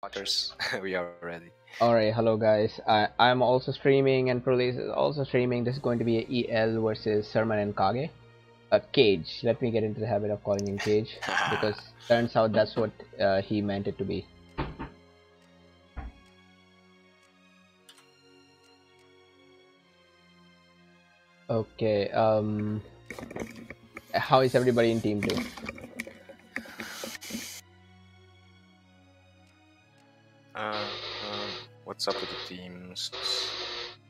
watchers. We are ready. Alright, hello guys. I'm also streaming and Prolis is also streaming. This is going to be a EL versus Sermon and Kage. Cage. Let me get into the habit of calling him Cage because turns out that's what he meant it to be. Okay. How is everybody in team 2? What's up with the teams?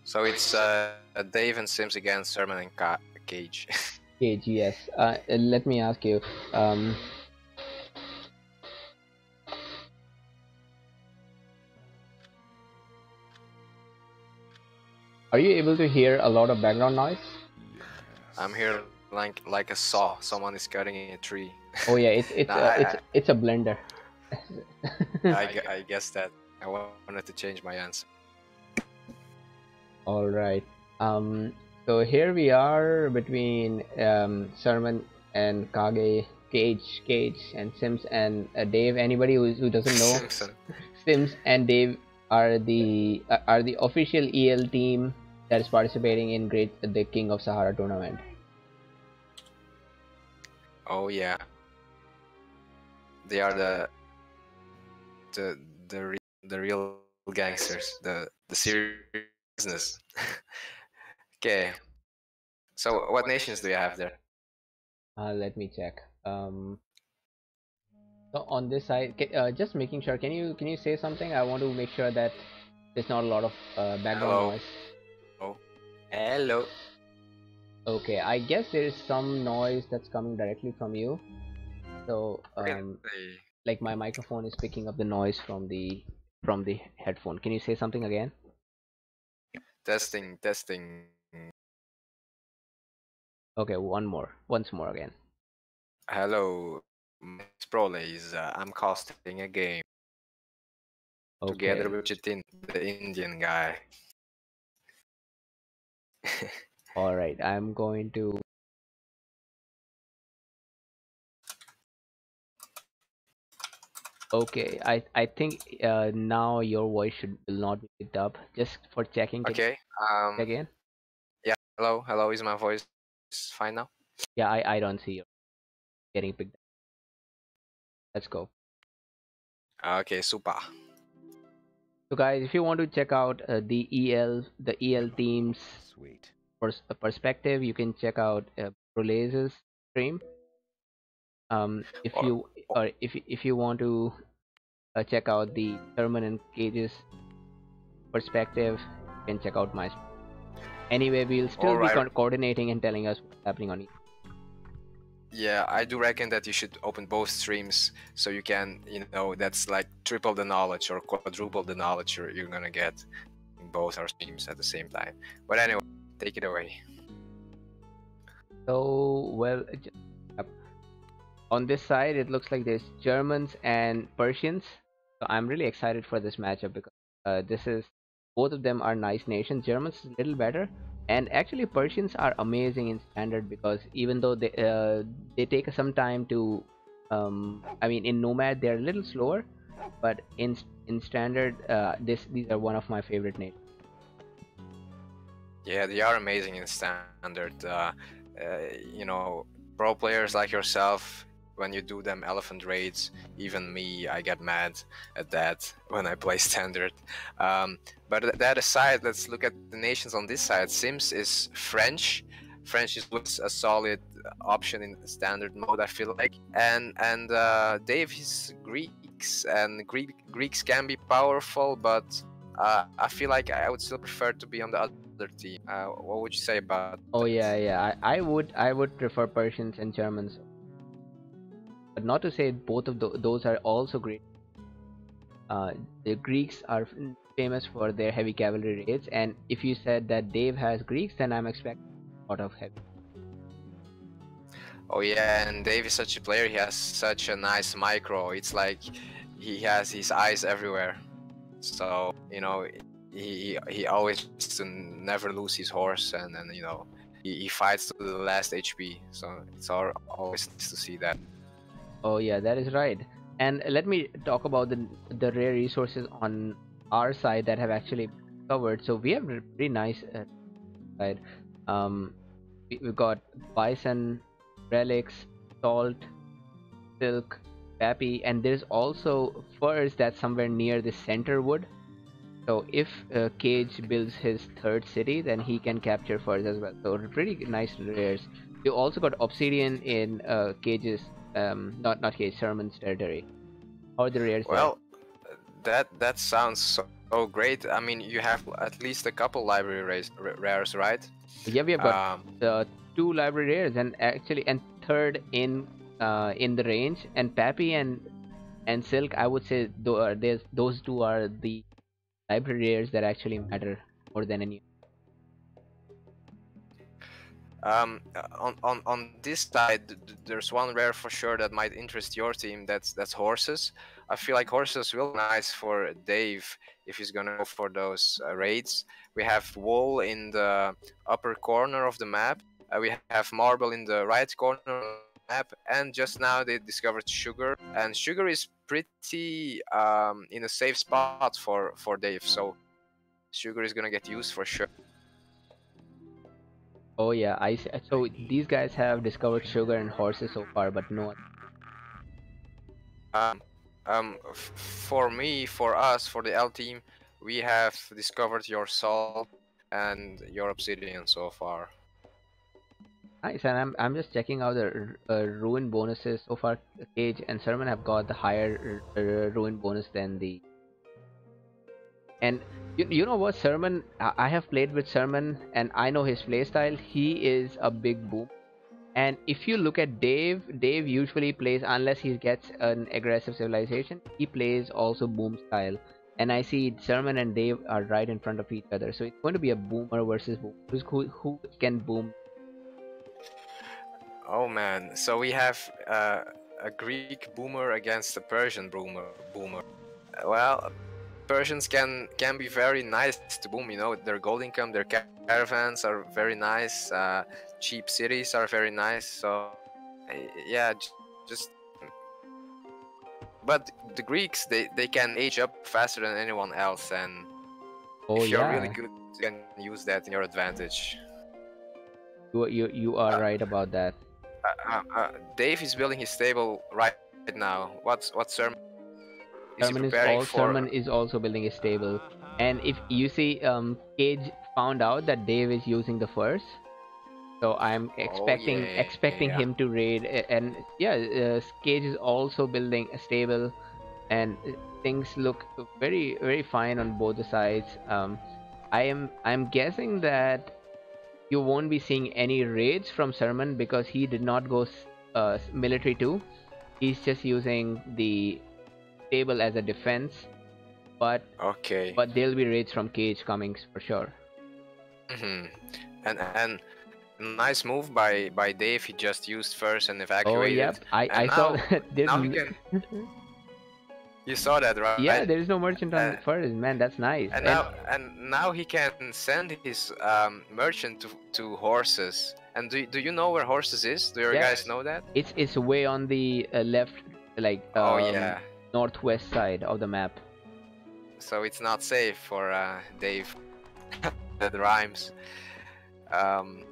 So it's Dave and Sims against Sermon and Cage. Cage, yes. Let me ask you. Are you able to hear a lot of background noise? I'm here like a saw. Someone is cutting a tree. Oh yeah, it's a blender. I guess that I wanted to change my answer. All right. So here we are between Sermon and Cage, and Sims and Dave. Anybody who doesn't know, Simpson. Sims and Dave are the official EL team that is participating in the King of Sahara tournament. Oh yeah, they are the real gangsters, the serious business. Okay, so what nations do you have there? Let me check. So on this side, just making sure. Can you say something? I want to make sure that there's not a lot of background Hello. noise. Oh, hello. Okay, I guess there is some noise that's coming directly from you. So Really? like my microphone is picking up the noise from the headphone. Can you say something again? Testing, testing. Okay, once more again. Hello, it's Prolays. I'm casting a game together Okay. with Jitin, the Indian guy. All right. I'm going to. Okay. I think now your voice will not be picked up. Just for checking. Can you Okay. check again? Yeah. Hello, hello. Is my voice fine now? Yeah. I don't see you getting picked up. Let's go. Okay, super. So guys, if you want to check out the EL teams perspective, you can check out Prolaze's stream. If Or, you or- or if you want to check out the Thurman and Cage's perspective, you can check out my. Anyway, we'll still all be right. coordinating and telling us what's happening on each. Yeah, I do reckon that you should open both streams so you can, that's like triple the knowledge or quadruple the knowledge you're gonna get in both our streams at the same time. But anyway, take it away. So well, on this side, it looks like there's Germans and Persians. So I'm really excited for this matchup because this is both of them are nice nations. Germans is a little better, and actually Persians are amazing in standard because even though they take some time to, I mean in Nomad they're a little slower, but in standard these are one of my favorite nations. Yeah, they are amazing in standard. Pro players like yourself, when you do them elephant raids, even me, I get mad at that when I play standard. But that aside, let's look at the nations on this side. Sims is French. French is a solid option in the standard mode, I feel like. And Dave is Greeks, and Greeks can be powerful, but I feel like I would still prefer to be on the other team. What would you say about Oh that? yeah, I would prefer Persians and Germans, but not to say both of those are also great. The Greeks are famous for their heavy cavalry raids, and if you said that Dave has Greeks, then I'm expecting a lot of heavy. Oh yeah, and Dave is such a player. He has such a nice micro. It's like he has his eyes everywhere. So he always to never lose his horse, and he fights to the last HP. So it's always nice to see that. Oh yeah, that is right. And let me talk about the rare resources on our side that have actually been covered. So we have a pretty nice side. Um, we've got bison, relics, salt, silk, pappy, and there's also furs that's somewhere near the center wood. So if Cage builds his third city, then he can capture furs as well. So pretty nice rares. You also got obsidian in Cage's not Cage, Sermon's territory. How are the rares there? Well, that sounds so great. I mean, you have at least a couple library rares, right? Yeah, we have got Um, two library rares, and actually, and third in the range, and Pappy and Silk. I would say those two are the library rares that actually matter more than any. on this side, there's one rare for sure that might interest your team. That's horses. I feel like horses will be nice for Dave if he's gonna go for those raids. We have wool in the upper corner of the map. We have marble in the right corner of the map, and just now they discovered sugar, and sugar is pretty in a safe spot for Dave. So sugar is gonna get used for sure. Oh yeah, I see. So these guys have discovered sugar and horses so far, but no. Um, for me, for us, for the L team, we have discovered your salt and your obsidian so far. Nice, and I'm just checking out the ruin bonuses so far. Cage and Sermon have got the higher ruin bonus than the. And you know what, Sermon? I have played with Sermon, and I know his playstyle. He is a big boom. And if you look at Dave, Dave usually plays, unless he gets an aggressive civilization, he plays also boom style. And I see Sermon and Dave are right in front of each other. So it's going to be a boomer versus boom. Who can boom? Oh man, so we have a Greek boomer against a Persian boomer. Well, Persians can be very nice to boom. You know, their gold income, their caravans are very nice. Cheap cities are very nice. So yeah, just but the Greeks they can age up faster than anyone else, and Oh if you're really yeah, good, you can use that in your advantage. you are Uh, right about that. Dave is building his stable right now. What's Sermon? Is he preparing Sermon for? is also building a stable. And if you see, Cage found out that Dave is using the furs, so I'm Oh expecting yeah. him to raid. And yeah, Cage is also building a stable, and things look very fine on both the sides. I'm guessing that you won't be seeing any raids from Sermon because he did not go military too. He's just using the stable as a defense, but Okay. there'll be raids from Cage coming for sure. hmm And nice move by Dave. He just used first and Oh evacuated, yep, and I saw now that. There's now he can. You saw that, yeah, right? there is no merchant on Uh, the first, man. That's nice. and And now he can send his merchant to horses. And do you know where horses is? Do you yeah, guys know that? it's way on the left, like Oh yeah. northwest side of the map. So it's not safe for Dave. That rhymes. Um,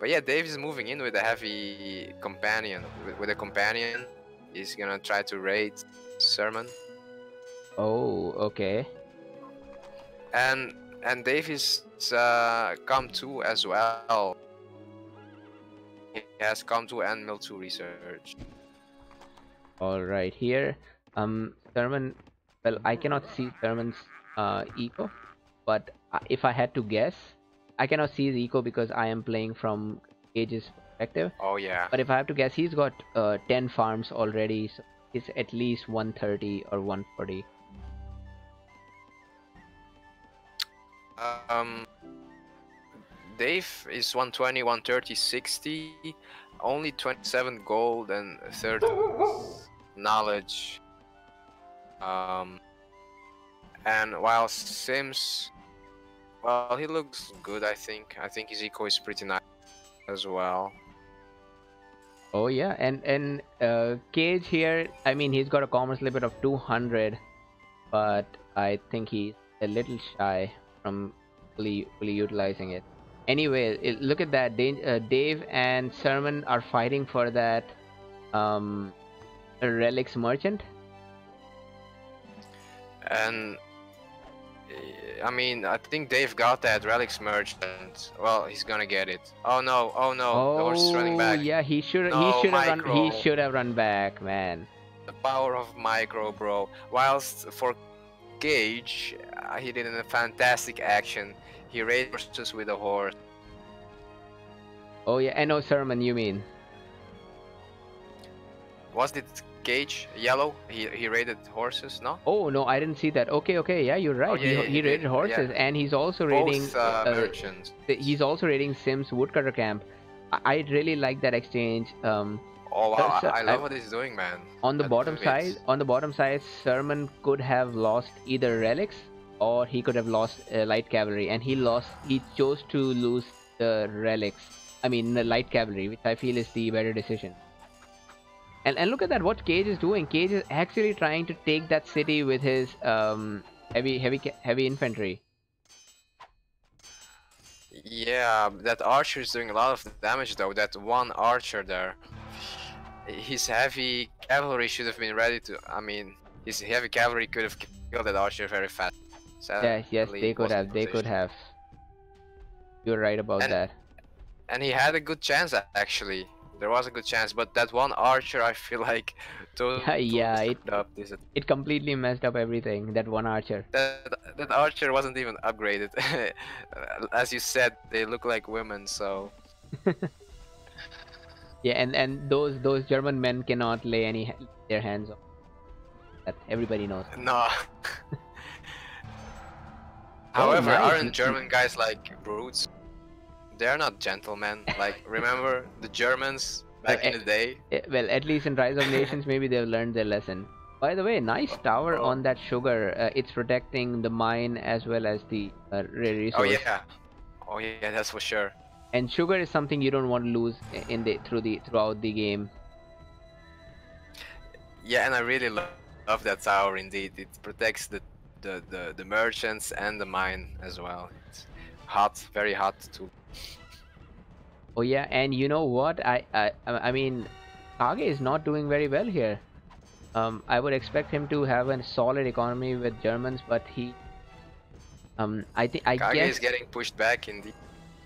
but yeah, Dave is moving in with a heavy companion. With a companion, he's gonna try to raid Sermon, Oh, okay. and Dave is come to as well. He has come to and mill 2 research. All right, here, Sermon. Well, I cannot see Sermon's eco, but if I had to guess, I cannot see his eco because I am playing from Cage's perspective. Oh yeah. But if I have to guess, he's got 10 farms already, so it's at least 130 or 140. Um, Dave is 120, 130, 60. Only 27 gold and 30 knowledge. Um, and while Sims, well, he looks good. I think his eco is pretty nice as well. Oh yeah, and Cage here. I mean, he's got a commerce limit of 200, but I think he's a little shy from fully utilizing it. Anyway, look at that. Dave and Sermon are fighting for that um relics merchant. And I mean, I think Dave got that relics merchant. Well, he's gonna get it. Oh no! Oh no! The horse is running Oh back. yeah, he No, should have run micro. back, man. The power of micro, bro. Whilst for Gage, he did a fantastic action. He raided horses with a horse. Oh yeah, and no Sermon, you mean? Was it Gage yellow? He raided horses, no? Oh no, I didn't see that. Okay, okay, yeah, you're Oh right. yeah, yeah, he He did. raided Yeah, horses, and both merchants. he's also raiding Sim's woodcutter camp. I really like that exchange. Oh wow, So, I love what he's doing, man. on the That bottom side, fits. Sermon could have lost either relics or he could have lost light cavalry, and he lost. He chose to lose the relics. I mean, the light cavalry, which I feel is the better decision. And look at that, what Cage is doing. Cage is actually trying to take that city with his heavy infantry. Yeah, that archer is doing a lot of damage though. That one archer there. His heavy cavalry should have been ready to. I mean, his heavy cavalry could have killed that archer very fast. Yes, yes, Sadly, they it could wasn't have. They could positioned. have. You're right about And that. and he had a good chance actually. There was a good chance, but that one archer, I feel like, Yeah, totally yeah. screwed up this. It completely messed up everything. That one archer. That archer wasn't even upgraded. As you said, they look like women, so Yeah, and those German men cannot lay their hands on that. Everybody knows. no. Oh, However, nice. aren't German guys like brutes? They're not gentlemen. Like, remember the Germans Well, back in the day? well, at least in Rise of Nations, maybe they've learned their lesson. By the way, nice tower Oh, on that sugar. It's protecting the mine as well as the rare oh resource. yeah. Oh yeah, that's for sure. And sugar is something you don't want to lose in the throughout the game. Yeah, and I really love that tower indeed. It protects the merchants and the mine as well. It's hot, very hot too. Oh yeah, and you know what? I mean, Kage is not doing very well here. I would expect him to have a solid economy with Germans, but I Kage guess, is getting pushed back indeed.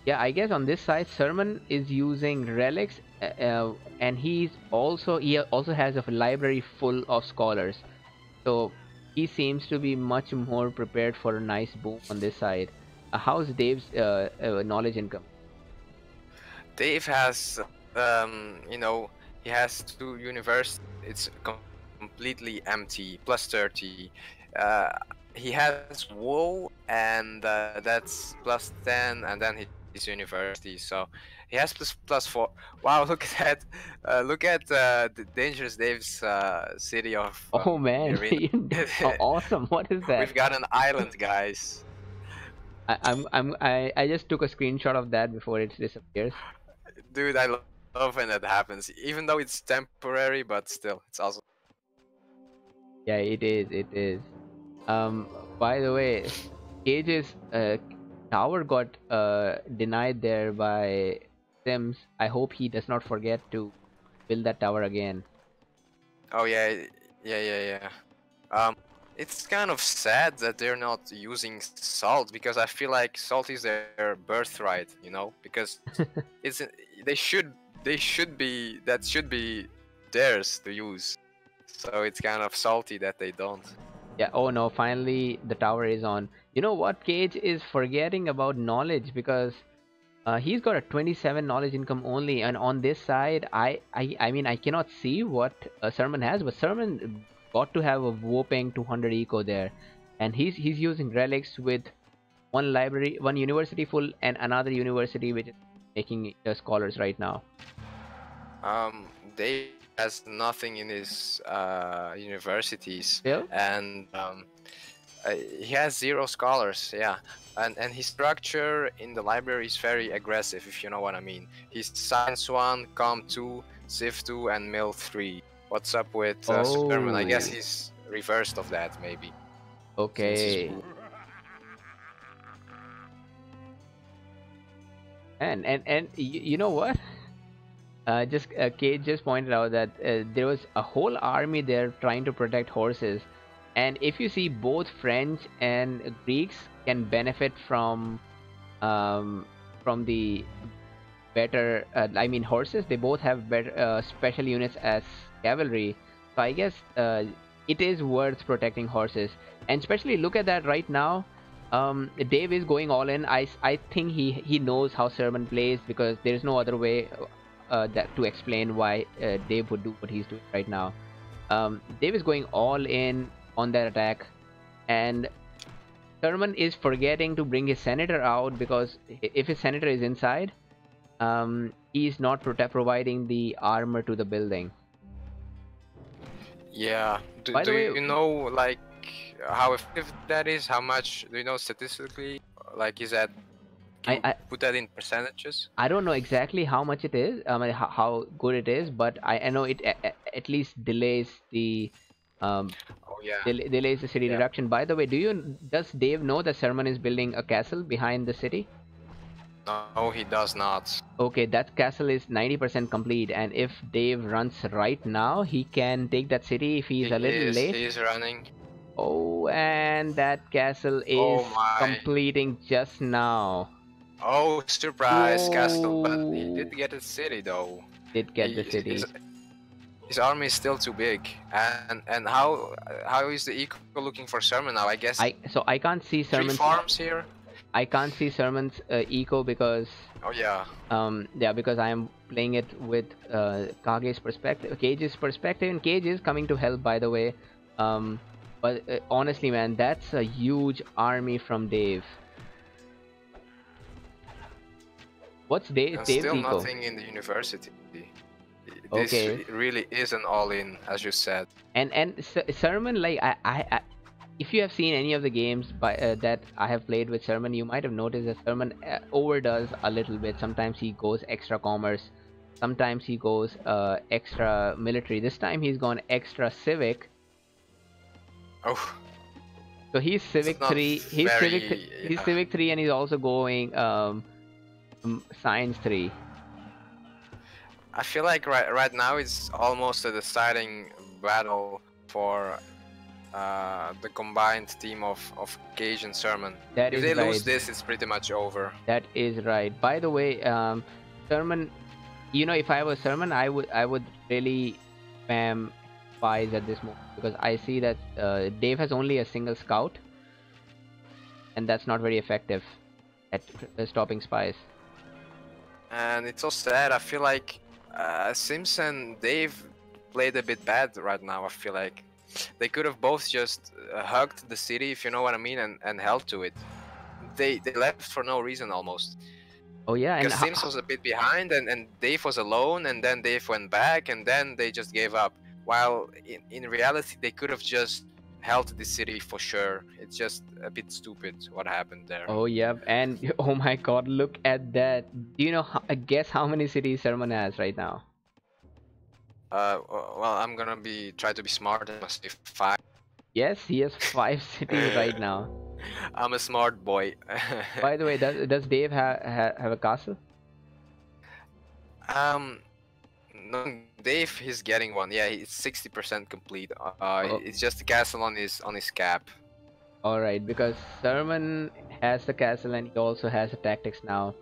yeah, I guess on this side, Sermon is using relics, and he also has a library full of scholars. So he seems to be much more prepared for a nice boom on this side. How's Dave's knowledge income? Dave has, you know, he has two universities. It's completely empty, plus 30. Uh, he has WoW, and that's plus 10, and then his university. So he has plus 4. Wow, look at that! Look at the Dangerous Dave's city of Oh man, Irina. oh, awesome! What is that? We've got an island, guys. I just took a screenshot of that before it disappears. Dude, I love when that happens. Even though it's temporary, but still, it's awesome. Yeah, it is. It is. Um, by the way, Cage's tower got denied there by Sims. I hope he does not forget to build that tower again. Oh yeah, yeah. Um, it's kind of sad that they're not using salt because I feel like salt is their birthright, you know? Because it's they should be that should be theirs to use. So it's kind of salty that they don't. Yeah, oh no, finally the tower is on. You know what? Cage is forgetting about knowledge because he's got a 27 knowledge income only, and on this side, I mean, I cannot see what Sermon has, but Sermon got to have a whopping 200 eco there, and he's using relics with one university full, and another university which is making scholars right now. They has nothing in his universities, Still, and He has 0 scholars, yeah, and his structure in the library is very aggressive, if you know what I mean. He's Science 1, Com 2, Civ 2, and Mill 3. What's up with Sermon? I guess Oh, he's reversed of that, maybe, since he's okay. blue. And you know what? Just Kate just pointed out that there was a whole army there trying to protect horses, and if you see, both French and Greeks can benefit um, from the better. I mean, horses. They both have better special units as cavalry, so I guess it is worth protecting horses. And especially look at that right now. Dave is going all in. I think he knows how Sermon plays, because there is no other way that to explain why Dave would do what he's doing right now. Dave is going all in on that attack, and Sermon is forgetting to bring his senator out, because if his senator is inside, he's not providing the armor to the building. Yeah. By Do the way, you know, like, how effective that is? How much do you know statistically? Like, is that, can I, you I put that in percentages? I don't know exactly how much it is. I mean, how good it is, but I know it at least delays the um Oh yeah, delays the city yeah. reduction. By the way, does Dave know that Sermon is building a castle behind the city? No, he does not. Okay, that castle is 90% complete, and if Dave runs right now, he can take that city if he's a little He late. is running. Oh, and that castle is Oh my. completing just now. Oh, surprise castle, but he did Whoa! get a city though. Did get the He, city. his army is still too big. And how is the eco looking for Sermon now? I guess I can't see three Sermon's farms here. eco, because Oh yeah. yeah, because I am playing it with Kage's perspective, Cage's perspective, and Cage is coming to help, by the way. Um, but honestly, man, that's a huge army from Dave. What's And Dave's still eco? nothing in the university. This Okay, really is an all-in, as you said. and Sermon, like if you have seen any of the games that I have played with Sermon, you might have noticed that Sermon overdoes a little bit. Sometimes he goes extra commerce, sometimes he goes extra military. This time he's gone extra civic. Oh, So he's it's civic not 3. very. He's Yeah. civic 3, and he's also going science 3. I feel like right now it's almost a deciding battle for the combined team of Cage and Sermon. That If is they lose right. this, it's pretty much over. That is right. By the way, Sermon, if I was Sermon, I would really spam spies at this moment, because I see that Dave has only a single scout, and that's not very effective at stopping spies. And it's so sad. I feel like Sims and Dave played a bit bad right now. I feel like they could have both just hugged the city, if you know what I mean, and held to it. They left for no reason almost. Oh yeah, and Because Sims was a bit behind, and Dave was alone, and then Dave went back, and then they just gave up. While in reality, they could have just held the city for sure. It's just a bit stupid what happened there. oh yeah, and oh my God, look at that! Do you know? Guess how many cities Sermon has right now? Well, I'm gonna try to be smart and say 5. Yes, he has 5 cities right now. I'm a smart boy. By the way, does Dave have a castle? um, no, Dave, he's getting one. Yeah, it's 60% complete. Oh, It's just the castle on his cap. all right, because Sermon has the castle, and he also has the tactics now.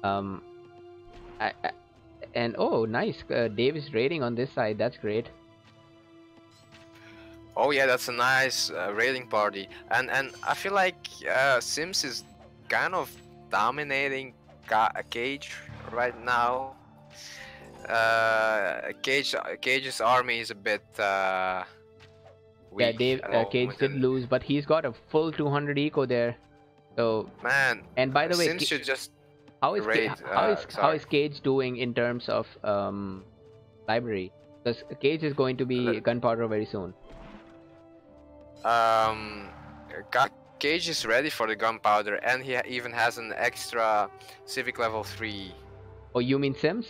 Um, I, and oh, nice. Dave is raiding on this side. That's great. Oh yeah, that's a nice raiding party, and I feel like Sims is kind of dominating Cage right now. Cage's army is a bit Yeah, weak Dave at the Cage moment, did and lose, but he's got a full 200 eco there. So, man, and by the way, Sims should just how is raid. how Sorry. is Cage doing in terms of library? Because Cage is going to be gunpowder very soon. Um, Cage is ready for the gunpowder, and he even has an extra civic level 3. Oh, you mean Sims?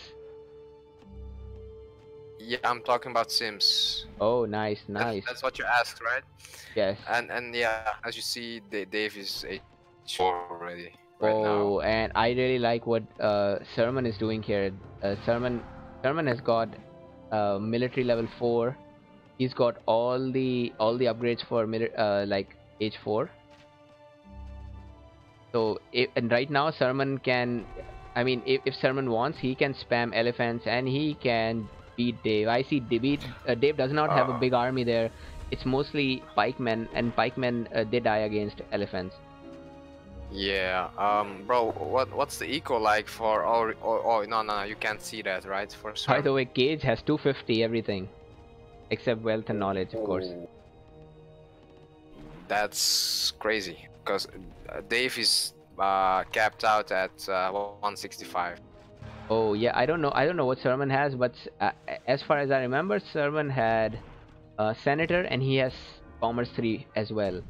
Yeah, I'm talking about Sims. Oh, nice, nice. That's what you asked, right? Yes. And yeah, as you see, Dave is H4 already right now. Oh, and I really like what Sermon is doing here. Sermon has got military level 4. He's got all the upgrades for like H4. So and right now Sermon can, I mean, if Sermon wants, he can spam elephants and he can beat Dave. I see Dave does not have a big army there. It's mostly pikemen, and pikemen they die against elephants. Yeah, bro, what's the eco like for oh no, you can't see that, right? For By sure. the way, Cage has 250 everything except wealth and knowledge, of course. That's crazy because Dave is capped out at 165. Oh yeah, I don't know what Sermon has, but as far as I remember, Sermon had Senator and he has Commerce 3 as well.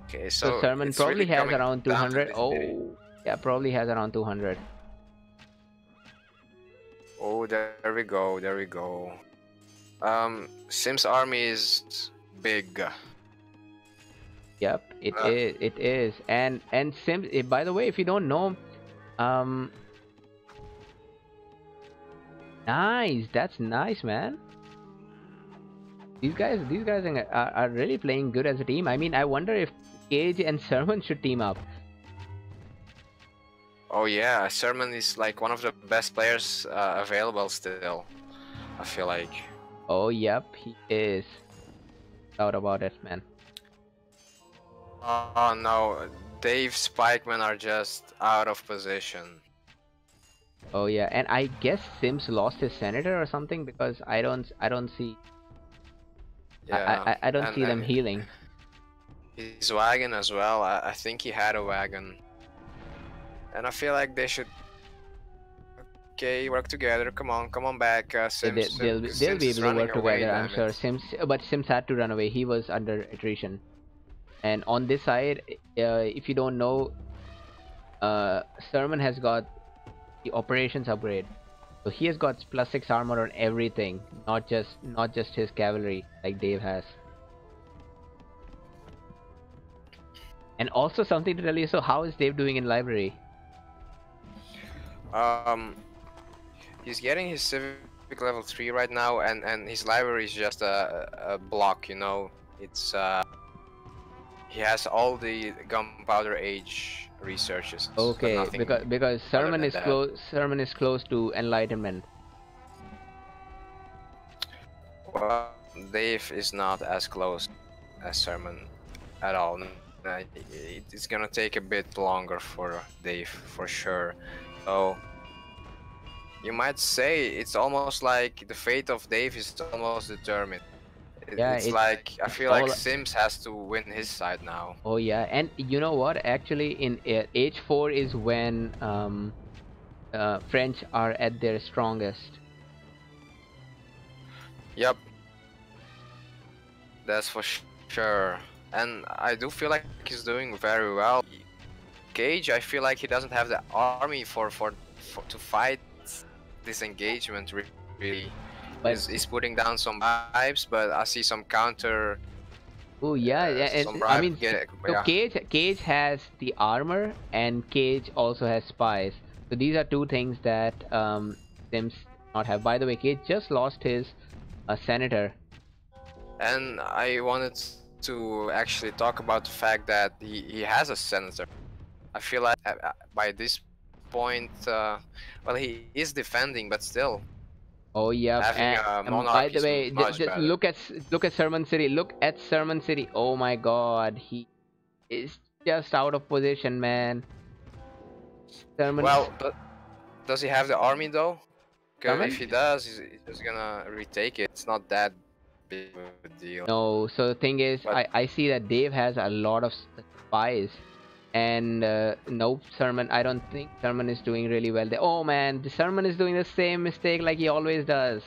Okay, So so Sermon it's really probably has coming around down to 200. this city. Oh, yeah, probably has around 200. Oh, there we go, there we go. Sim's army is big. Yep, it is. It is. And Sims. By the way, if you don't know, um, nice. That's nice, man. These guys are really playing good as a team. I mean, I wonder if Cage and Sermon should team up. Oh yeah, Sherman is like one of the best players available still. I feel like. Oh, yep, he is. Doubt about it, man. Oh no, Dave Spikeman are just out of position. Oh yeah, and I guess Sims lost his senator or something because I don't see Yeah, I don't see them and healing. his wagon as well. I think he had a wagon, and I feel like they should. Okay, work together. Come on back, Sims. They'll Sims be is able to running work away. together, I'm Damn sure. it. Sims, but Sims had to run away. He was under attrition. And on this side, if you don't know, Sermon has got the operations upgrade, so he has got +6 armor on everything, not just his cavalry like Dave has. And also something to tell you. So how is Dave doing in library? Um, he's getting his civic level 3 right now, and his library is just a block. You know, it's he has all the gunpowder age researches, but Okay, nothing because other Sermon than is that. close to enlightenment. Well, Dave is not as close as Sermon at all. It's gonna take a bit longer for Dave for sure. So you might say it's almost like the fate of Dave is almost determined. Yeah, It's like I it's feel like all. Sims has to win his side now. Oh yeah, and you know what? Actually, in H4 is when French are at their strongest. Yep, that's for sure. And I do feel like he's doing very well. Gage, I feel like he doesn't have the army for to fight this engagement really. But He's putting down some bribes, but I see some counter oh yeah, yeah, some and I bribe mean, so yeah. Cage has the armor, and Cage also has spies. So these are two things that Sims not have. By the way, Cage just lost his senator. And I wanted to actually talk about the fact that he has a senator. I feel like by this point, well, he is defending, but still Oh yep, having a and by monarch the is way, much better. look at Sermon City. Look at Sermon City. Oh my God, he is just out of position, man. Sermon, Well, does he have the army though? Because if Sermon? he does, he's just gonna retake it. It's not that big of a deal. No. So the thing is, But I see that Dave has a lot of spies, and nope, Sermon. I don't think Sermon is doing really well there. Oh man, the Sermon is doing the same mistake like he always does.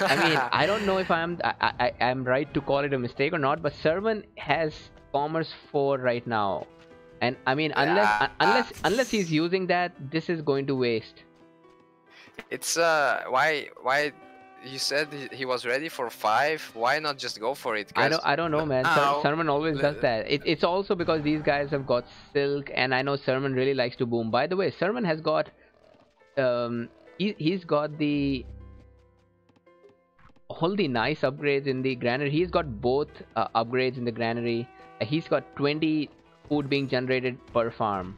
I mean, I don't know if I'm right to call it a mistake or not, but Sermon has Commerce 4 right now, and I mean, Yeah, unless he's using that, this is going to waste. it's why you said he was ready for 5? Why not just go for it? Because I don't know, man. now, Sermon always does that. It's also because these guys have got Silk, and I know Sermon really likes to boom. By the way, Sermon has got he's got the all the nice upgrades in the granary. He's got both upgrades in the granary. He's got 20 food being generated per farm.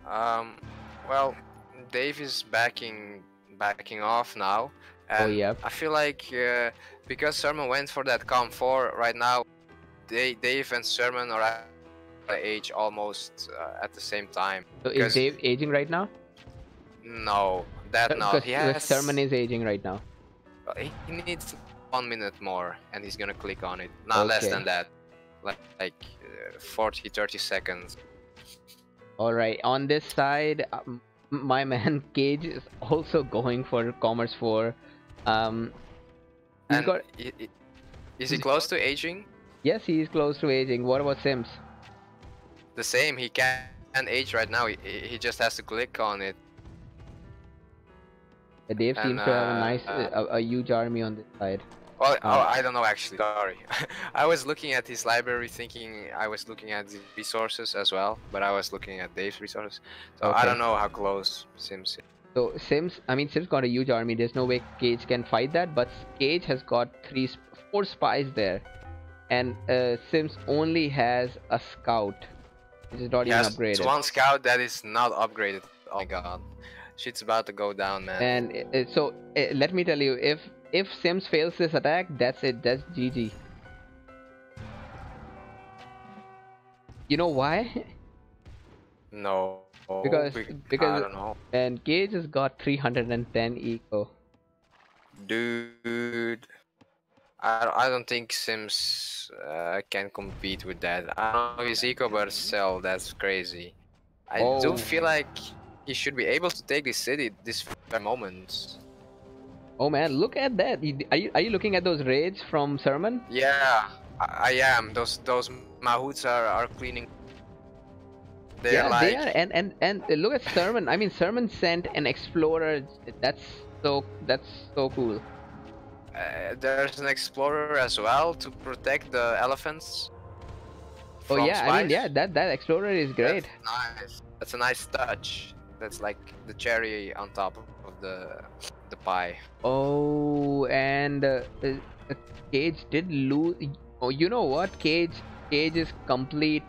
um, well, Dave is backing off now, Oh, and yep. I feel like because Sermon went for that calm 4 right now, Dave and Sermon are at the age almost at the same time. So is Because Dave aging right now? no, that no, he Because Sermon has. is aging right now. He needs 1 minute more, and he's gonna click on it. Not less Okay. than that, like 40, 30 seconds. All right. On this side, my man Cage is also going for Commerce 4. He's And got. is he close to aging? Yes, he is close to aging. What about Sims? The same. He can age right now. He just has to click on it. Dave And seems to have a nice, a huge army on this side. well, oh, I don't know actually. Sorry, I was looking at his library, thinking I was looking at the resources as well, but I was looking at Dave's resources. So I Okay. don't know how close Sims is. So Sims got a huge army. There's no way Cage can fight that, but Cage has got 4 spies there, and Sims only has a scout, which is not He even has upgraded. one scout that is not upgraded. Oh my god, shit's about to go down, man. And so let me tell you, if Sims fails this attack, that's it. That's GG. You know why? No, because I don't know, and Cage has got 310 eco. dude. I don't think Sims can compete with that. I don't know his eco, but still, that's crazy. I do feel like he should be able to take this city this very moment. Oh man, look at that! Are you looking at those raids from Sermon? Yeah, I am. Those mahouts are cleaning. They're Yeah, like, they are, and look at Sermon. I mean, Sermon sent an explorer. That's so cool. there's an explorer as well to protect the elephants. Oh From yeah, I mean, spies. yeah, that explorer is great. That's nice. That's a nice touch. That's like the cherry on top of the pie. Oh, and Cage did lose. Oh, you know what? Cage's complete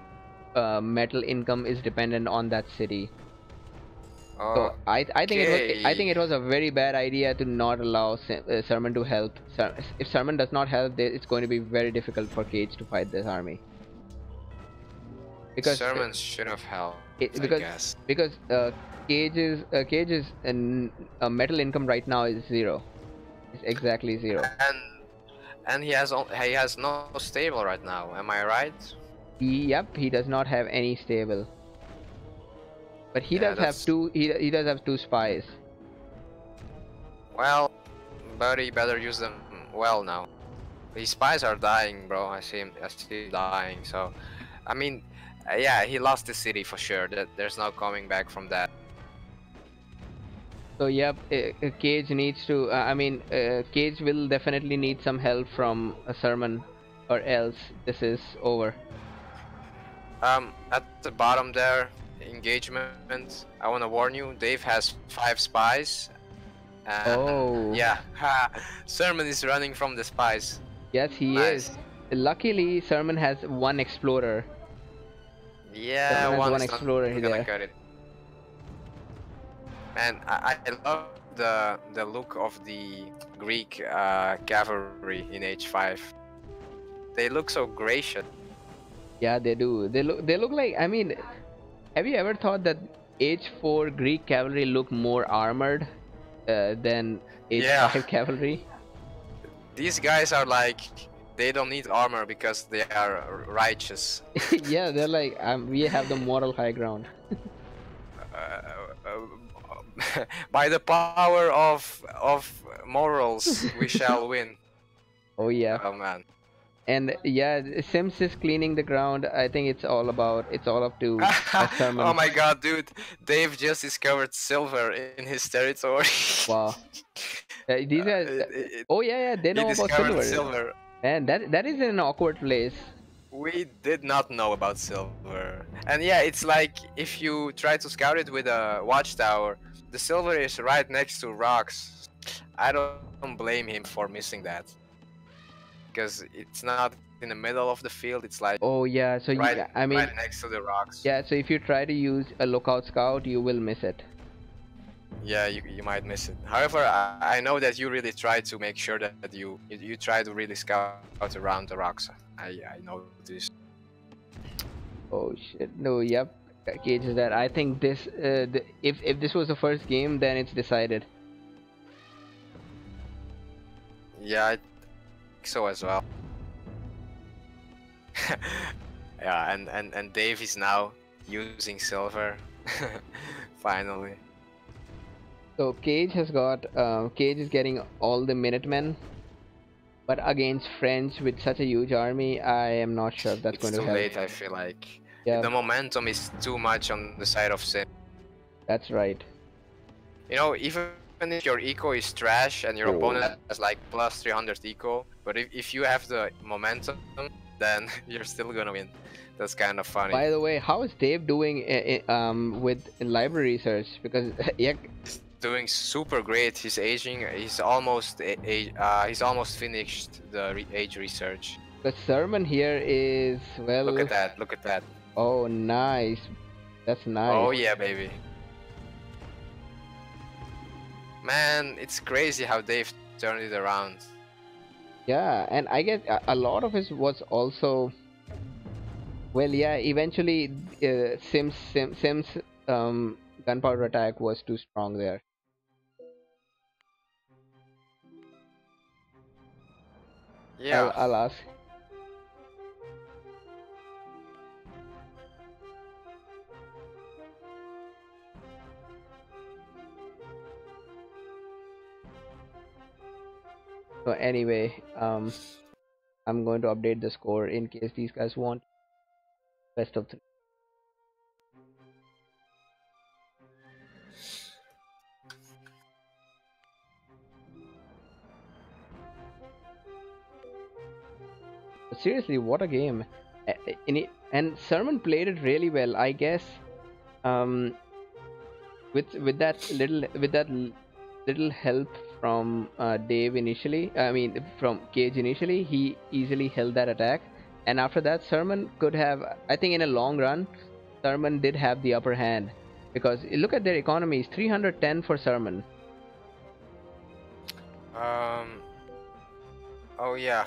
metal income is dependent on that city. So I think it was a very bad idea to not allow Sermon to help. If Sermon does not help, it's going to be very difficult for Cage to fight this army. Because Sermon should have helped, I guess. because Cage's metal income right now is 0. It's exactly 0. And he has no stable right now. Am I right? Yep, he does not have any stable. But he does have two. He does have 2 spies. Well, buddy, better use them well now. His spies are dying, bro. I see him dying. So, I mean, yeah, he lost the city for sure. There's no coming back from that. So yep, Cage needs to. Cage will definitely need some help from a Sermon, or else this is over. At the bottom there, engagement. I want to warn you, Dave has 5 spies. Oh. Yeah, Sermon is running from the spies. Yes, he is. Luckily, Sermon has 1 explorer. Yeah, one explorer gonna there. cut it. And I love the look of the Greek cavalry in H5. They look so gracious. Yeah, they do. They look like. I mean, have you ever thought that H4 Greek cavalry look more armored than H5 cavalry? These guys are like, they don't need armor because they are righteous. Yeah, they're like, we have the moral high ground. By the power of morals, we shall win. Oh yeah. Oh man. And yeah, Sims is cleaning the ground. I think it's all up to Oh Sermon. my god, dude. Dave just discovered silver in his territory. Wow. These are. Oh yeah, yeah. They He know about discovered silver. silver. And that is an awkward place. We did not know about silver. And yeah, it's like if you try to scout it with a watchtower, the silver is right next to rocks. I don't blame him for missing that. Because it's not in the middle of the field, it's like Oh yeah. So right I mean, right next to the rocks. yeah. So if you try to use a lookout scout, you will miss it. Yeah, you might miss it. However, I know that you really try to make sure that you try to really scout around the rocks. I know this. Oh shit. No. Yep. Cage is that. I think this. If this was the first game, then it's decided. Yeah, I think so as well. Yeah, and Dave is now using silver. Finally. So Cage is getting all the Minutemen, but against French with such a huge army, I am not sure if that's It's going to too help. late, I feel like. Yeah, The momentum is too much on the side of Sim. that's right. You know, even if your eco is trash and your Oh. opponent has like plus 300 eco, but if you have the momentum, then you're still gonna win. That's kind of funny. By the way, how is Dave doing with library research? Because yeah, He's doing super great. He's aging. He's almost finished the age research. the sermon here is Look well. at that. Look at that. Oh, nice. That's nice. Oh yeah, baby. Man, it's crazy how Dave turned it around. Yeah, and I guess a lot of it was also well, yeah. Eventually, Sims gunpowder attack was too strong there. Yeah. I'll ask. So anyway, I'm going to update the score in case these guys want best of three. But seriously, what a game! And Sermon played it really well. I guess um, with that little help from Dave initially. I mean, from Cage initially, he easily held that attack. And after that, Sermon could have. I think in a long run, Sermon did have the upper hand because look at their economies: 310 for Sermon. Um. Oh yeah.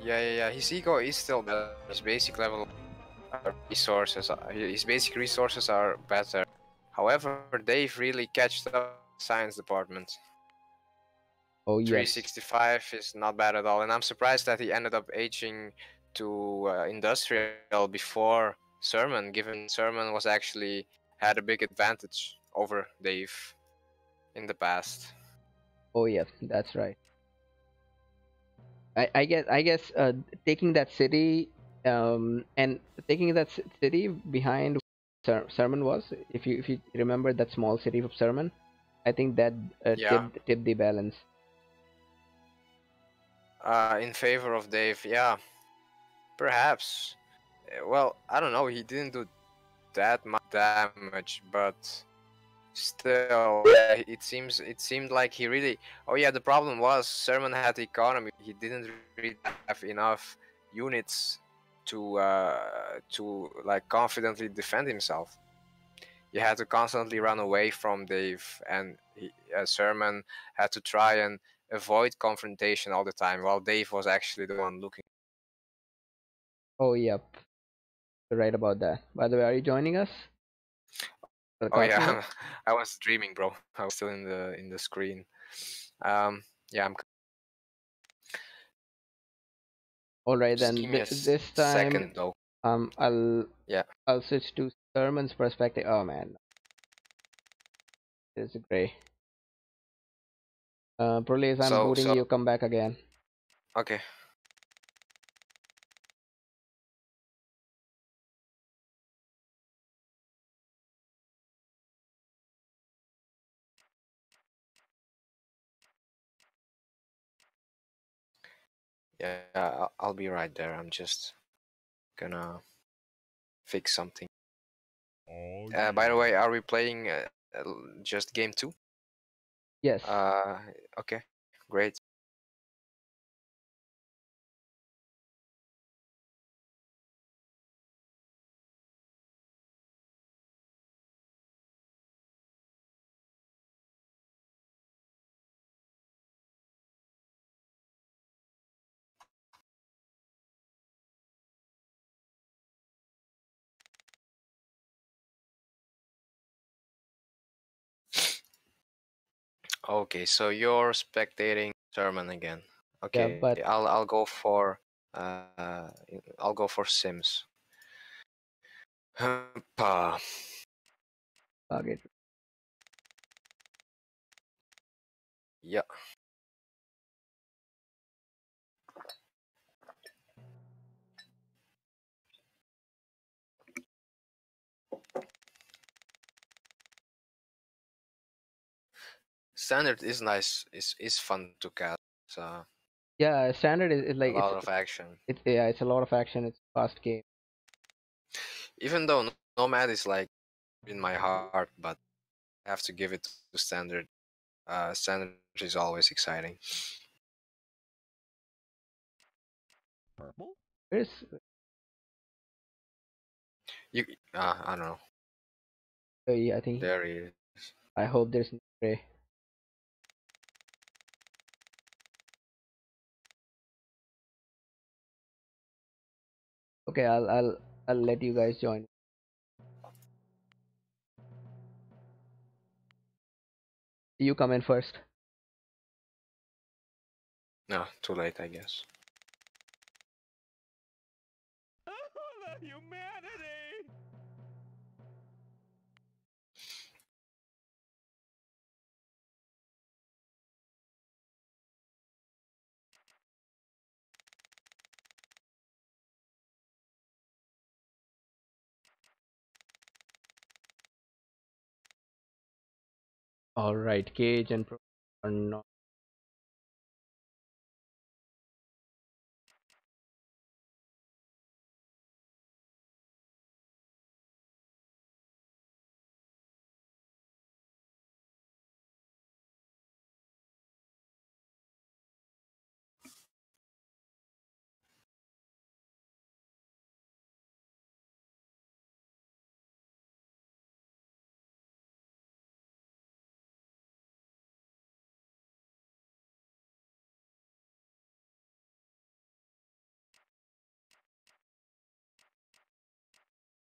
Yeah. His ego is still better. His basic level his basic resources are better. However, Dave really catched up science department. Oh yes. 365 is not bad at all, and I'm surprised that he ended up aging to industrial before Sermon, given Sermon was actually had a big advantage over Dave in the past. Oh yeah, that's right. I guess taking that city and taking that city behind Sermon was if you remember that small city of Sermon, I think that Yeah, tipped the balance. in favor of Dave. Yeah, perhaps. Well, I don't know. He didn't do that much damage, but still, yeah, it seemed like he really. Oh yeah, the problem was Sermon had the economy. He didn't really have enough units to like confidently defend himself. He had to constantly run away from Dave, and Sermon had to try and avoid confrontation all the time, while Dave was actually the one looking. Oh yep, you're right about that. By the way, are you joining us for the Oh castle now? yeah, I was dreaming, bro. I was still in the screen. Yeah, I'm. All right Just then. give me a This time, second though. um, I'll Yeah. I'll switch to Sermon's perspective. Oh man, It's gray. Proles, I'm So booting so you. Come back again. okay. Yeah, I'll be right there. I'm just gonna fix something. Oh By the way, yeah. are we playing just game two? Yes. Uh, okay, great. Okay, so you're spectating Sermon again. Yeah, Okay, but uh I'll go for Sims. Pa. target. Yeah, standard is nice. Is fun to cast. So Yeah, standard is a like lot of action. it's a lot of action. It's a fast game. Even though Nomad is like in my heart, but I have to give it to standard. Standard is always exciting. Purple? Where's You, I don't know. yeah, I think There he is. I hope there's no gray. Okay, I'll let you guys join. You come in first. No, too late, I guess. The humanity! All right, Cage and Pro are not.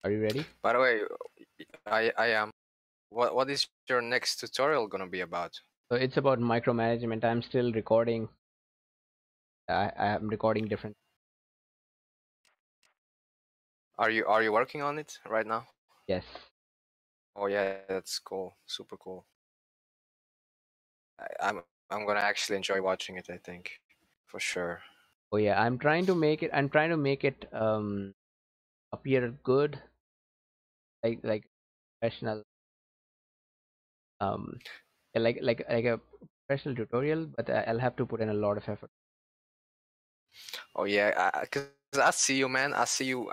Are you ready? By the way, I am. What is your next tutorial gonna be about? So it's about micromanagement. I'm still recording. I am recording different. Are you working on it right now? Yes. Oh yeah, that's cool. Super cool. I'm gonna actually enjoy watching it, I think. For sure. Oh yeah, I'm trying to make it. I'm trying to make it appear good, like professional. Um, like a professional tutorial, but I'll have to put in a lot of effort. Oh yeah, cause I see you, man. I see you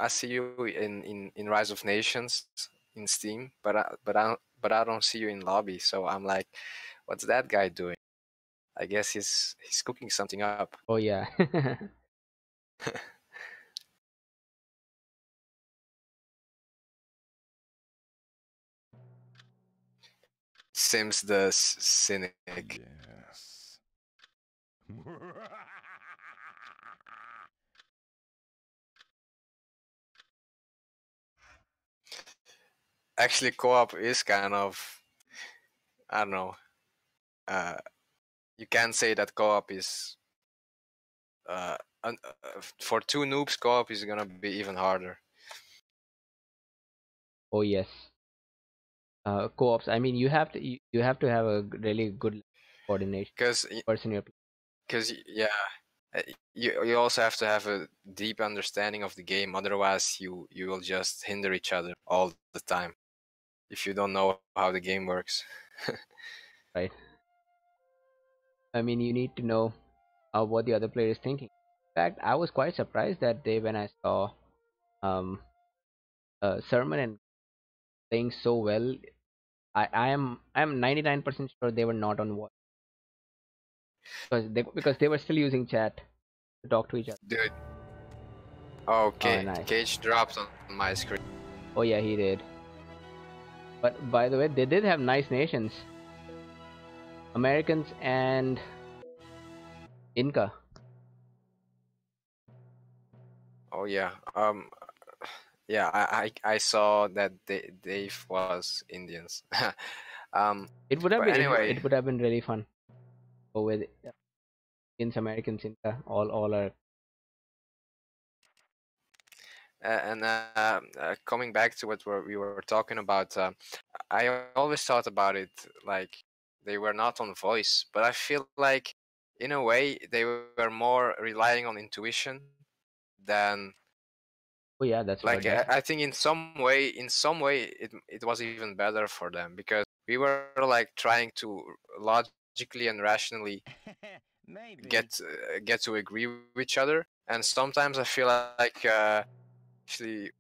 in Rise of Nations in Steam, but I don't see you in lobby. So I'm like, what's that guy doing? I guess he's cooking something up. Oh yeah. Sims the cynic. Yes. Actually, co-op is kind of, I don't know. Uh, you can say that co-op is uh, for two noobs. Co-op is gonna be even harder. Oh yes. co-ops. I mean, you have to have a really good coordination Because person you're because yeah, you also have to have a deep understanding of the game. Otherwise, you will just hinder each other all the time if you don't know how the game works. playing, right? I mean, you need to know what the other player is thinking. In fact, I was quite surprised that day when I saw um, Sermon and playing so well. I'm 99% sure they were not on watch because they were still using chat to talk to each other. Dude, oh, Oh, nice. Cage dropped on my screen. Oh yeah, he did. But by the way, they did have nice nations, Americans and Inca. Oh yeah. Yeah, I saw that Dave was Indians. um, but anyway, It would have been really fun. Go with Indians, Americans, Inca, all are. coming back to what we were talking about, I always thought about it like they were not on voice, but I feel like in a way they were more relying on intuition than Oh yeah, that's like what that's. I think in some way it was even better for them because we were like trying to logically and rationally Maybe. get to agree with each other, and sometimes I feel like actually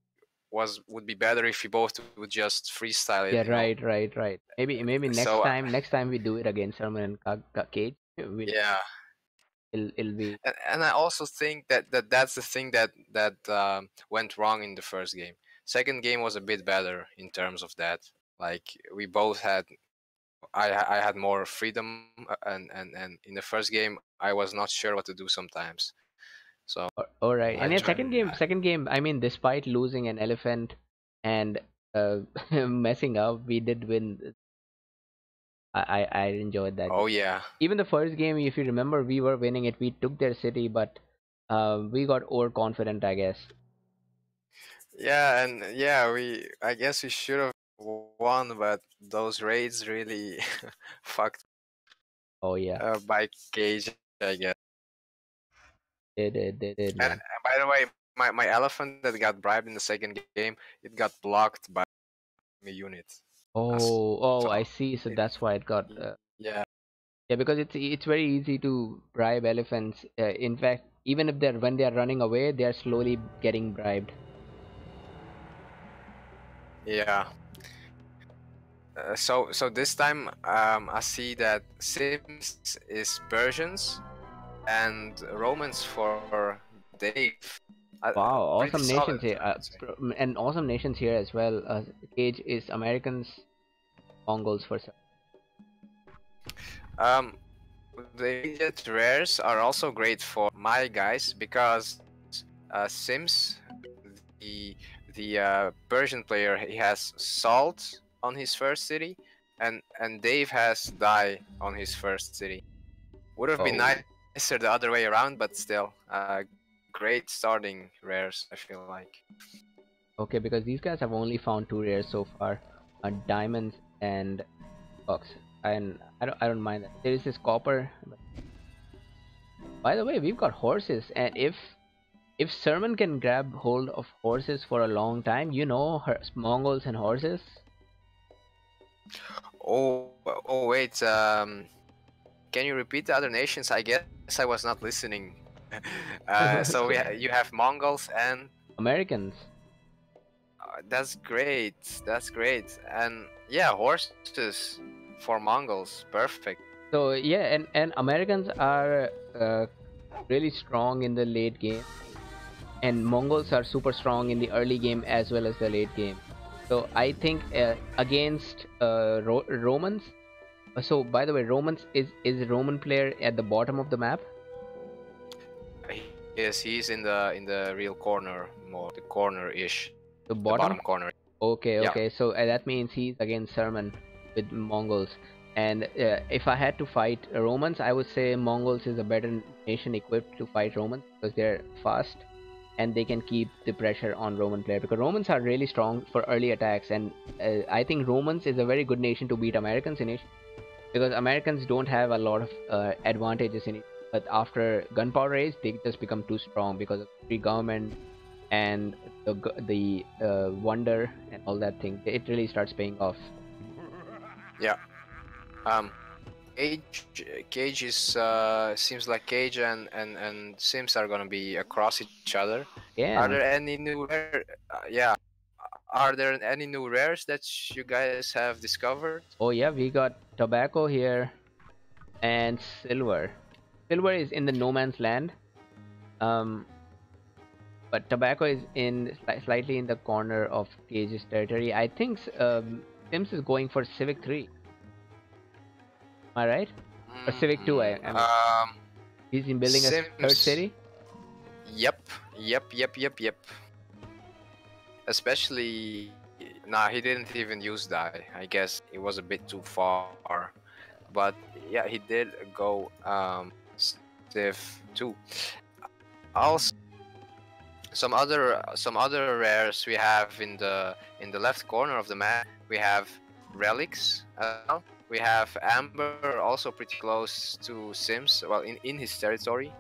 was would be better if we both would just freestyle Yeah, it, you know. right. Maybe So next time we do it again, Sermon and Cage, yeah, it'll be. and I also think that's the thing that went wrong in the first game. Second game was a bit better in terms of that. Like we both had, I had more freedom, and in the first game I was not sure what to do sometimes. So All right, I and yeah, tried. second game. I mean, despite losing an elephant and messing up, we did win. I enjoyed that game. Oh yeah, Even the first game, if you remember, we were winning it. We took their city, but we got overconfident, I guess. yeah, and yeah, I guess we should have won, but those raids really fucked Oh yeah, by Cage, I guess. they did, And man. by the way, my elephant that got bribed in the second game, it got blocked by a unit. I So see. So it, that's why it got. yeah, Yeah, because it's very easy to bribe elephants. In fact, even if they're when they are running away, they are slowly getting bribed. yeah. So this time I see that Sims is Persians and Romans for Dave. Wow, Pretty awesome solid, nations here, I would say. and awesome nations here as well. Cage is Americans, Mongols for sure. Um, the immediate rares are also great for my guys because Sims, the Persian player, he has salt on his first city, and Dave has dye on his first city. Would have been Oh, nicer the other way around, but still, great starting rares. I feel like. okay, because these guys have only found two rares so far, diamonds and bucks, and I don't mind that. There is this copper. But by the way, we've got horses, and if Sermon can grab hold of horses for a long time, you know, her Mongols and horses. Oh, oh wait. Can you repeat the other nations? I guess I was not listening. So you have Mongols and Americans. that's great. That's great. And yeah, horses for Mongols. Perfect. So yeah, and Americans are really strong in the late game, and Mongols are super strong in the early game as well as the late game. So I think against Romans. So by the way, Romans is Roman player at the bottom of the map, Yes, he's in the real corner, more the corner-ish, the the bottom. bottom corner. Okay, Yeah. okay. So that means he's against Sermon with Mongols. And if I had to fight Romans, I would say Mongols is a better nation equipped to fight Romans because they're fast. and they can keep the pressure on Roman player, because Romans are really strong for early attacks, and I think Romans is a very good nation to beat Americans initially, because Americans don't have a lot of advantages in it. But after gunpowder age, they just become too strong because of free government and the wonder and all that thing. It really starts paying off. Yeah. Cage is seems like Cage and Sims are gonna be across each other. Are Yeah. there any new rare? Yeah. Are there any new rares that you guys have discovered? Oh yeah, we got tobacco here and silver. Silver is in the no man's land. Um, but tobacco is in slightly in the corner of Cage's territory. I think Sims is going for Civic 3. Am I right? Or Civic 2? I mean, he's in building a third Sims. city. Yep. Especially, nah, he didn't even use die. I guess it was a bit too far. But yeah, he did go Civ 2. Also, some other rares we have in the left corner of the map. We have relics as well. We have Amber, also pretty close to Sims, well in his territory.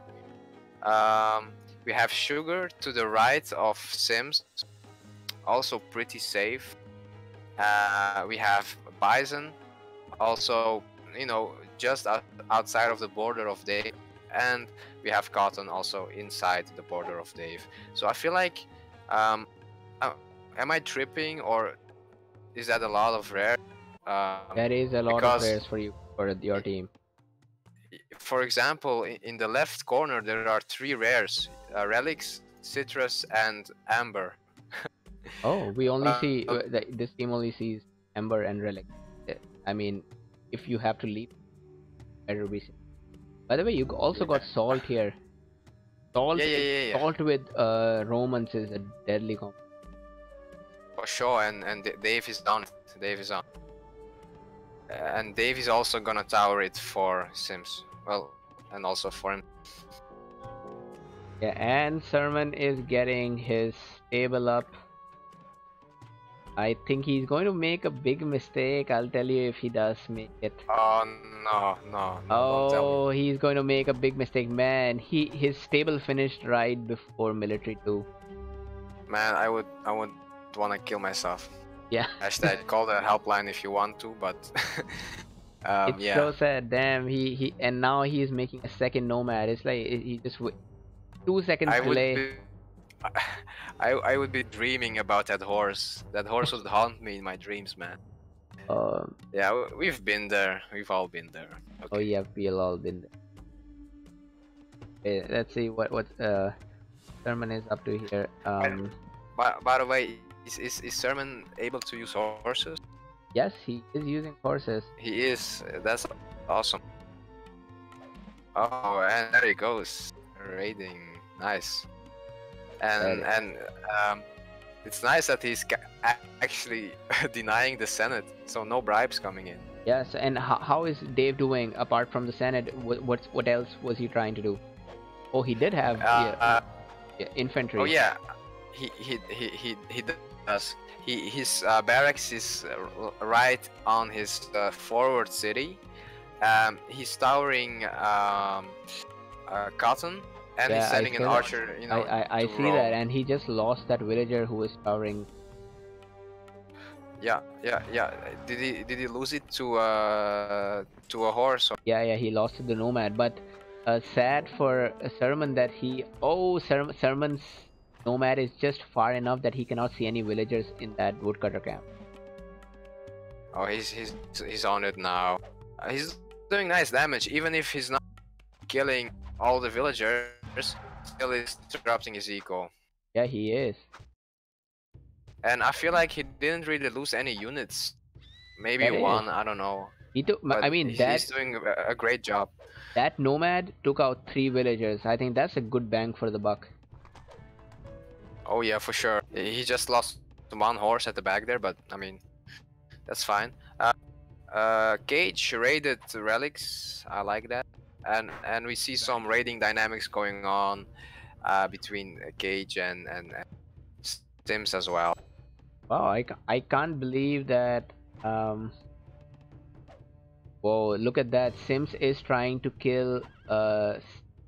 We have Sugar to the right of Sims, also pretty safe. We have Bison, also, you know, just outside of the border of Dave, and we have Cotton also inside the border of Dave. So I feel like, um, am I tripping, or is that a lot of rare? That is a lot of Because, rares for you for your team. for example, in the left corner there are three rares: Relics, Citrus, and Amber. Oh, we only see Um, this team only sees Ember and Relic. I mean, if you have to leave, better be safe. By the way, you also got Salt here. Salt, yeah. Salt with Romans is a deadly combo. For sure, and Dave is on it. Dave is on. And Dave is also gonna tower it for Sims. Well, and also for him. Yeah, and Sermon is getting his stable up. I think he's going to make a big mistake. I'll tell you if he does make it. Oh no! Don't tell me. Oh, he's going to make a big mistake, man. His stable finished right before military too. Man, I would wanna kill myself. Yeah. Hashtag call the helpline if you want to, but It's yeah. so sad. Damn, he and now he's making a second nomad. It's like he just 2 seconds I would delay. be, I would be dreaming about that horse. That horse would haunt me in my dreams, man. Yeah, we've been there. We've all been there. Okay. Oh yeah, we'll all been there. Okay, let's see what Sermon is up to here. By the way, is Sermon able to use horses? Yes, he is using horses. He is. That's awesome. Oh, and there he goes, raiding. Nice. And it's nice that he's actually denying the Senate, so no bribes coming in. Yes, and how is Dave doing apart from the Senate? What else was he trying to do? Oh, he did have infantry. Oh yeah, he does. His barracks is right on his forward city. He's towering Cotton, and he's sending an archer. You know, I see that, and he just lost that villager who was towering. Yeah. Did he lose it to a horse? Or... Yeah, he lost to the nomad. But sad for Sermon that Sermon's nomad is just far enough that he cannot see any villagers in that woodcutter camp. Oh, he's on it now. He's doing nice damage, even if he's not killing all the villagers. Still, is interrupting his eco. Yeah, he is. And I feel like he didn't really lose any units. Maybe one, I don't know. He took. I mean, he's doing a great job. That nomad took out 3 villagers. I think that's a good bang for the buck. Oh yeah, for sure. He just lost 1 horse at the back there, but I mean, that's fine. Cage raided relics. I like that. And we see some raiding dynamics going on. between Cage and Sims as well. Wow, I can't believe that. Um, Whoa, look at that. Sims is trying to kill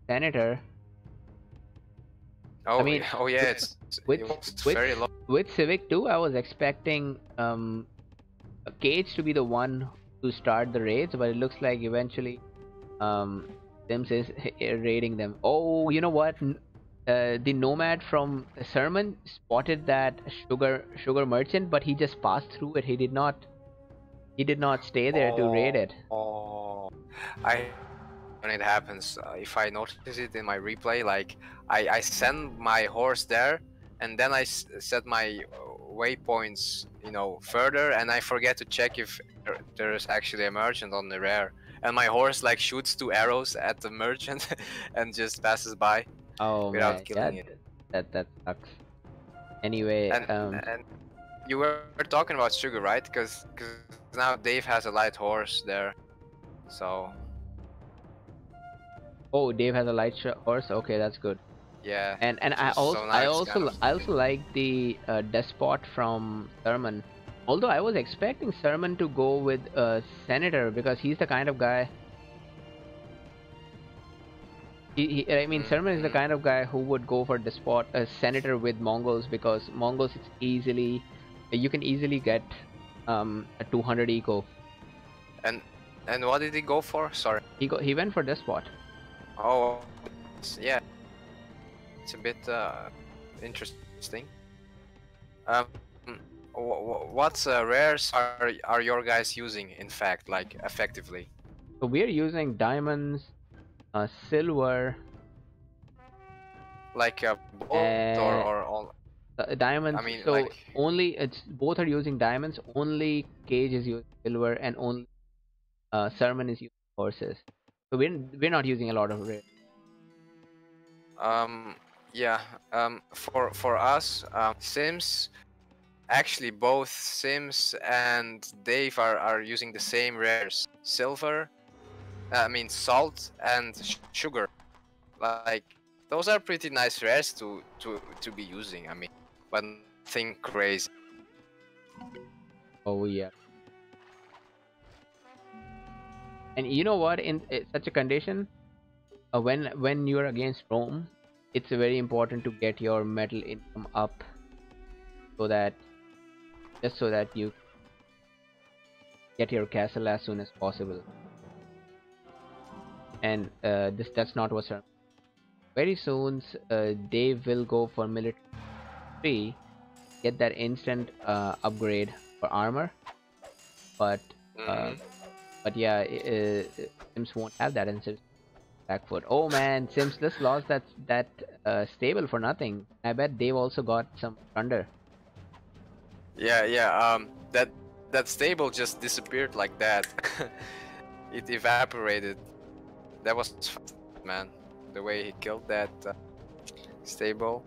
Senator. I Oh, mean, oh yeah, with it with was with very low. with Civic 2, I was expecting Cage to be the one to start the raids, but it looks like eventually um Sims is raiding them. Oh, you know what? The nomad from Sermon spotted that sugar merchant, but he just passed through it. He did not stay there to raid it. Oh, I when it happens. If I notice it in my replay, like I send my horse there, and then I set my waypoints, further, and I forget to check if there's actually a merchant on the rare, and my horse like shoots 2 arrows at the merchant and just passes by Oh without man, yeah, killing it. that sucks. Anyway, And you were talking about sugar, right? Because now Dave has a light horse there, so oh, Dave has a light horse. Okay, that's good. yeah. And I also So now I it's kind also of I also like the despot from Sermon. Although I was expecting Sermon to go with Senator because he's the kind of guy. I mean, Sermon is the Mhm. kind of guy who would go for despot Senator with Mongols because Mongols it's easily you can easily get a 200 eco. And what did he go for? Sorry. He went for despot. Oh, yeah. It's a bit interesting. Um, what rares are your guys using? In fact, like effectively, So we are using diamonds, silver, like both and or all. I diamonds. mean, So like only it's both are using diamonds. Only Cage is using silver, and only Sermon is using horses. So we're not using a lot of rare. um, yeah. For us, Sims. Actually, both Sims and Dave are using the same rares: silver, I mean salt and sugar. Like those are pretty nice rares to be using. I mean, but nothing crazy. Oh yeah. And you know what? In such a condition, when you're against Rome, it's very important to get your metal income up so that just so that you get your castle as soon as possible. And this that's not what's happening. Very soon. Dave will go for military 3, get that instant upgrade for armor, but uh, Hmm. yeah, Sims won't have that, and Sims back foot. Oh man, Sims just lost that stable for nothing. I bet Dave also got some thunder. Yeah, yeah. That stable just disappeared like that. It evaporated. That was fast, man. The way he killed that stable.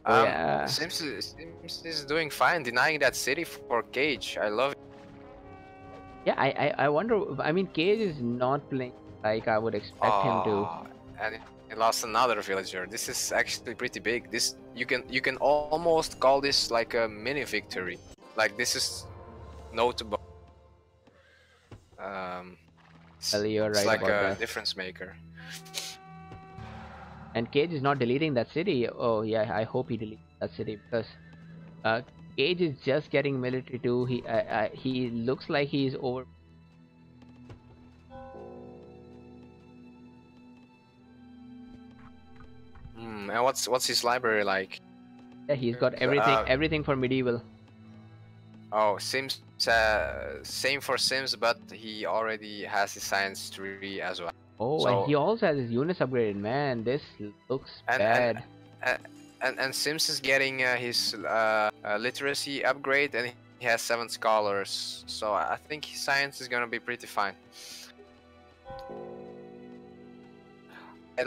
Oh yeah, Sims is doing fine, denying that city for Cage. I love it. yeah. I wonder. I mean, Cage is not playing like I would expect him to. Oh, and he lost another villager. This is actually pretty big. This you can almost call this like a mini victory. Like this is notable. Um, Well, you're it's right like about a that. difference maker. And Cage is not deleting that city. Oh yeah, I hope he deletes that city because uh, Cage is just getting military too. He looks like he's over. And what's his library like? Yeah, he's got 'Cause, everything for medieval. oh, Sims. Same for Sims, but he already has his science tree as well. Oh, and he So also has his units upgraded. Man, this looks and and bad. uh, and Sims is getting his literacy upgrade, and he has 7 scholars. So I think his science is gonna be pretty fine. I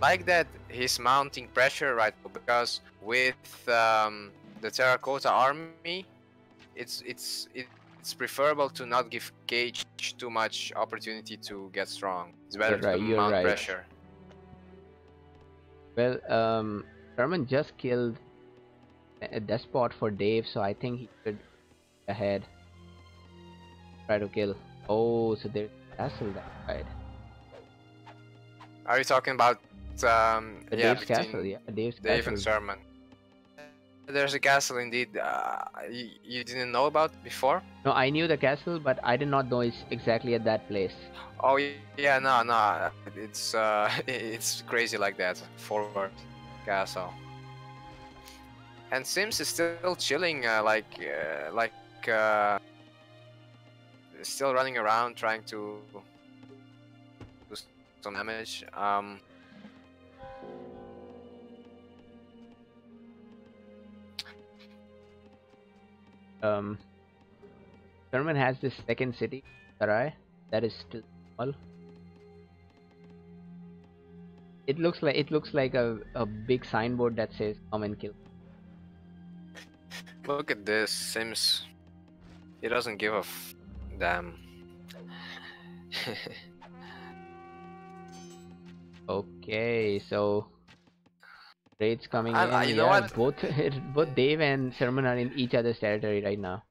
like that he's mounting pressure right now because with the terracotta army, it's preferable to not give Cage too much opportunity to get strong. It's better You're to right. You're mount right. pressure. Well, Sherman just killed a despot for Dave, so I think he should ahead try to kill. Oh, so there's a castle that side. Are you talking about The yeah, Dave's castle, between yeah, Dave's Dave and castle. Sherman? There's a castle indeed. You didn't know about before? No, I knew the castle, but I did not know it's exactly at that place. Oh yeah, no, it's it's crazy like that. Forward castle. And Sims is still chilling, uh, still running around trying to do some damage. Um, Sherman has this second city, Sarai, that is still small. It looks like a big signboard that says "Come and kill." Look at this, Sims. He doesn't give a damn. Okay, so raids coming in. You know Yeah, what? both both Dave and Sherman are in each other's territory right now.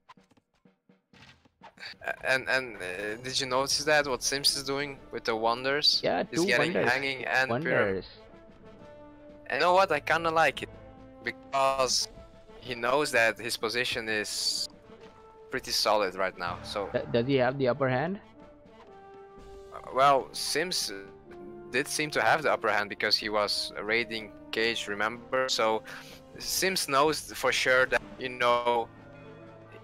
And did you notice that what Sims is doing with the wonders? Yeah, He's two getting wonders. hanging and pyramid. Wonders. And you know what? I kind of like it because he knows that his position is pretty solid right now. So, Does he have the upper hand? well, Sims did seem to have the upper hand because he was raiding Cage, remember? So, Sims knows for sure that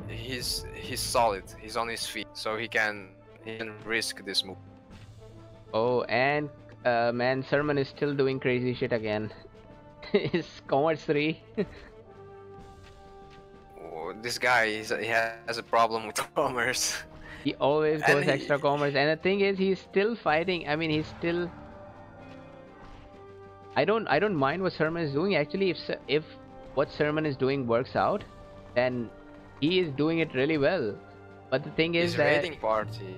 he's solid. He's on his feet, so he can risk this move. Oh, and man, Sherman is still doing crazy shit again. His commerce 3. This guy he has a problem with commerce. He always And goes extra commerce, and the thing is, he's still fighting. I mean, he's still. I don't mind what Sherman is doing. Actually, if what Sherman is doing works out, then he is doing it really well. But the thing is his that raiding party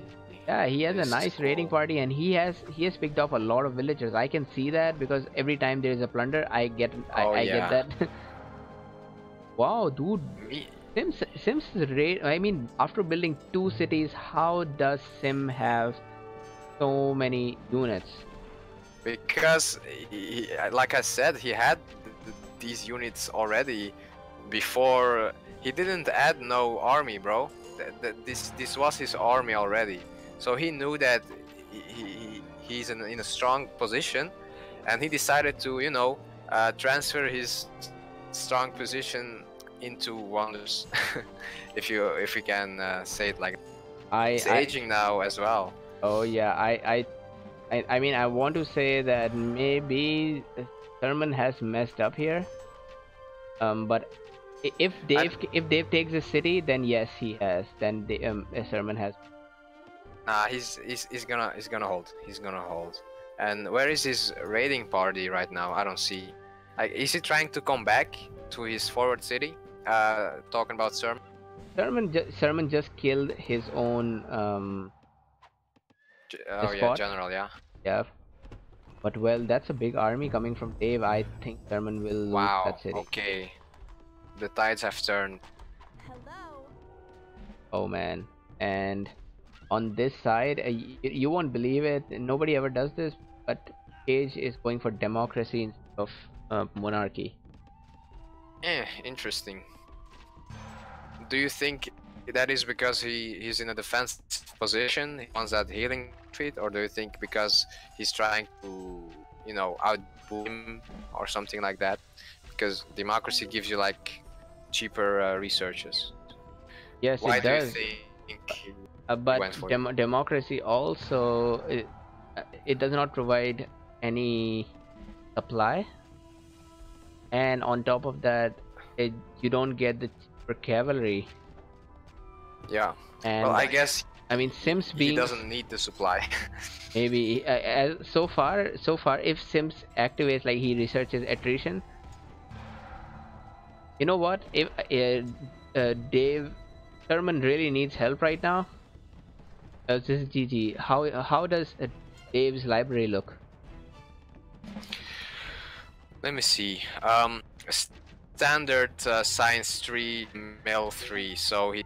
yeah, he has a is nice raiding cool. party, and he has picked off a lot of villagers. I can see that because every time there is a plunder, I get Oh I get yeah. that. Wow, dude, Me, Sims raid. I mean, after building 2 cities, how does Sim have so many units? because like I said, he had these units already before. He didn't add no army, bro. This was his army already, so he knew that he's in a strong position, and he decided to transfer his strong position into wonders. If you can say it like that. I He's I aging now as well. oh yeah, I mean, I want to say that maybe Thurman has messed up here. But And if Dave takes the city, then yes, he has. Then Thurman has. nah, he's gonna hold. He's gonna hold. And where is his raiding party right now? I don't see. Like, is he trying to come back to his forward city? Talking about Sermon. Thurman just killed his own Oh yeah, despot. general. Yeah. Yeah. But well, that's a big army coming from Dave. I think Thurman will lose that Wow. city. Okay. The tides have turned. Hello. Oh man. And on this side, you won't believe it. Nobody ever does this, but Cage is going for democracy instead of monarchy. Interesting. Do you think that is because he's in a defensive position? He wants that healing treat, or do you think because he's trying to, outdo him or something like that? Because democracy gives you like cheaper researches. Yes, Why it do you does. think he But went for it? democracy also it does not provide any supply, and on top of that, you don't get the cheaper cavalry. Yeah. And Well, I guess I mean, Sims he being doesn't need the supply. maybe so far, if Sims activates like he researches attrition, you know what? If Dave Thurman really needs help right now, this is GG. How does Dave's library look? Let me see. Standard science 3, male 3, so he's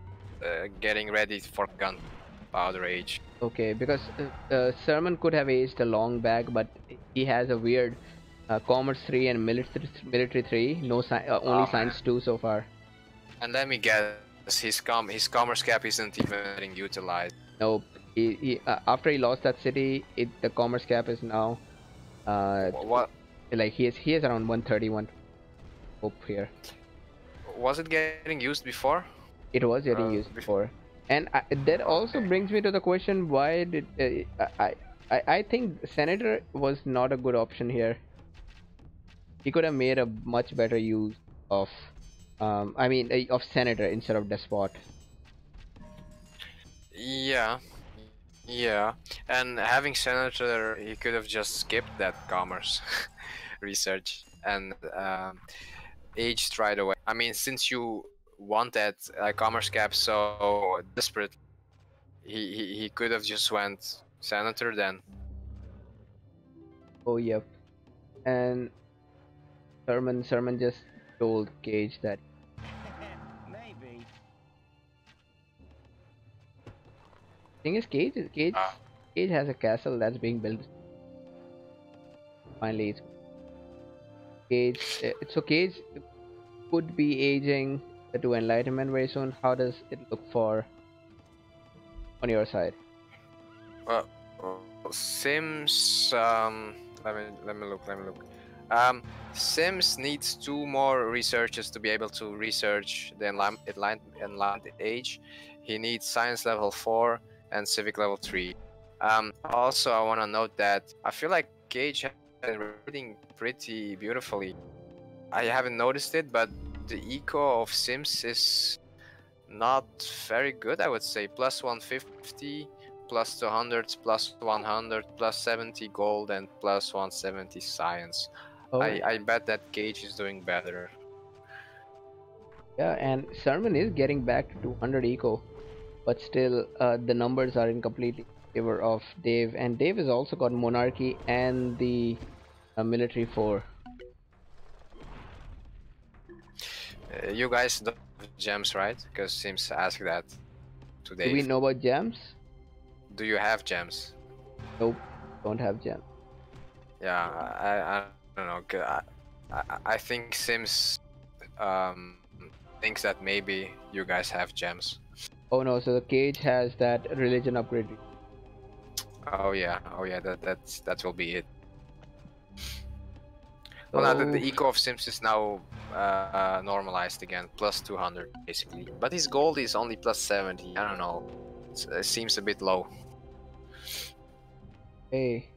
getting ready for gunpowder age. Okay, because Sermon could have aged a long back, but he has a weird Commerce 3 and Military 3. No, only Um, Science 2 so far. and let me guess, his commerce cap isn't even getting utilized. Nope. After he lost that city, the Commerce cap is now What like he is around 131. Hope here. was it getting used before? It was getting used Before. before, and that also Okay. brings me to the question: why did I think Senator was not a good option here. He could have made a much better use of, of Senator instead of Despot. Yeah, yeah. And having senator, he could have just skipped that commerce research and aged right away. I mean, since you want that commerce cap so desperate, he could have just went senator then. Oh yep, and Sermon just told Cage that Maybe. thing is Uh, Cage has a castle that's being built. Finally, it's Cage. So Cage could be aging to Enlightenment very soon. How does it look for on your side? well, Sims. Let me look. Um, Sims needs 2 more researchers to be able to research the enlightened age. He needs science level 4 and civic level 3. Also, I want to note that I feel like Cage has been reading pretty beautifully. I haven't noticed it, but the eco of Sims is not very good, I would say. Plus 150, plus 200, plus 100, plus 70 gold, and plus 170 science. Oh I bet that Gage is doing better. yeah, and Sermon is getting back to 200 eco, but still the numbers are in completely favor of Dave, and Dave has also got Monarchy and the Military 4. You guys don't have gems, right? Because Sims asked that to Do we Dave. know about gems? Do you have gems? Nope, don't have gems. Yeah, I don't know. I think Sims um, thinks that maybe you guys have gems. Oh no, so the Cage has that religion upgrade. Oh yeah, that will be it. Well, now the So eco of Sims is now normalized again, plus 200 basically. But his gold is only plus 70. I don't know. It seems a bit low. hey,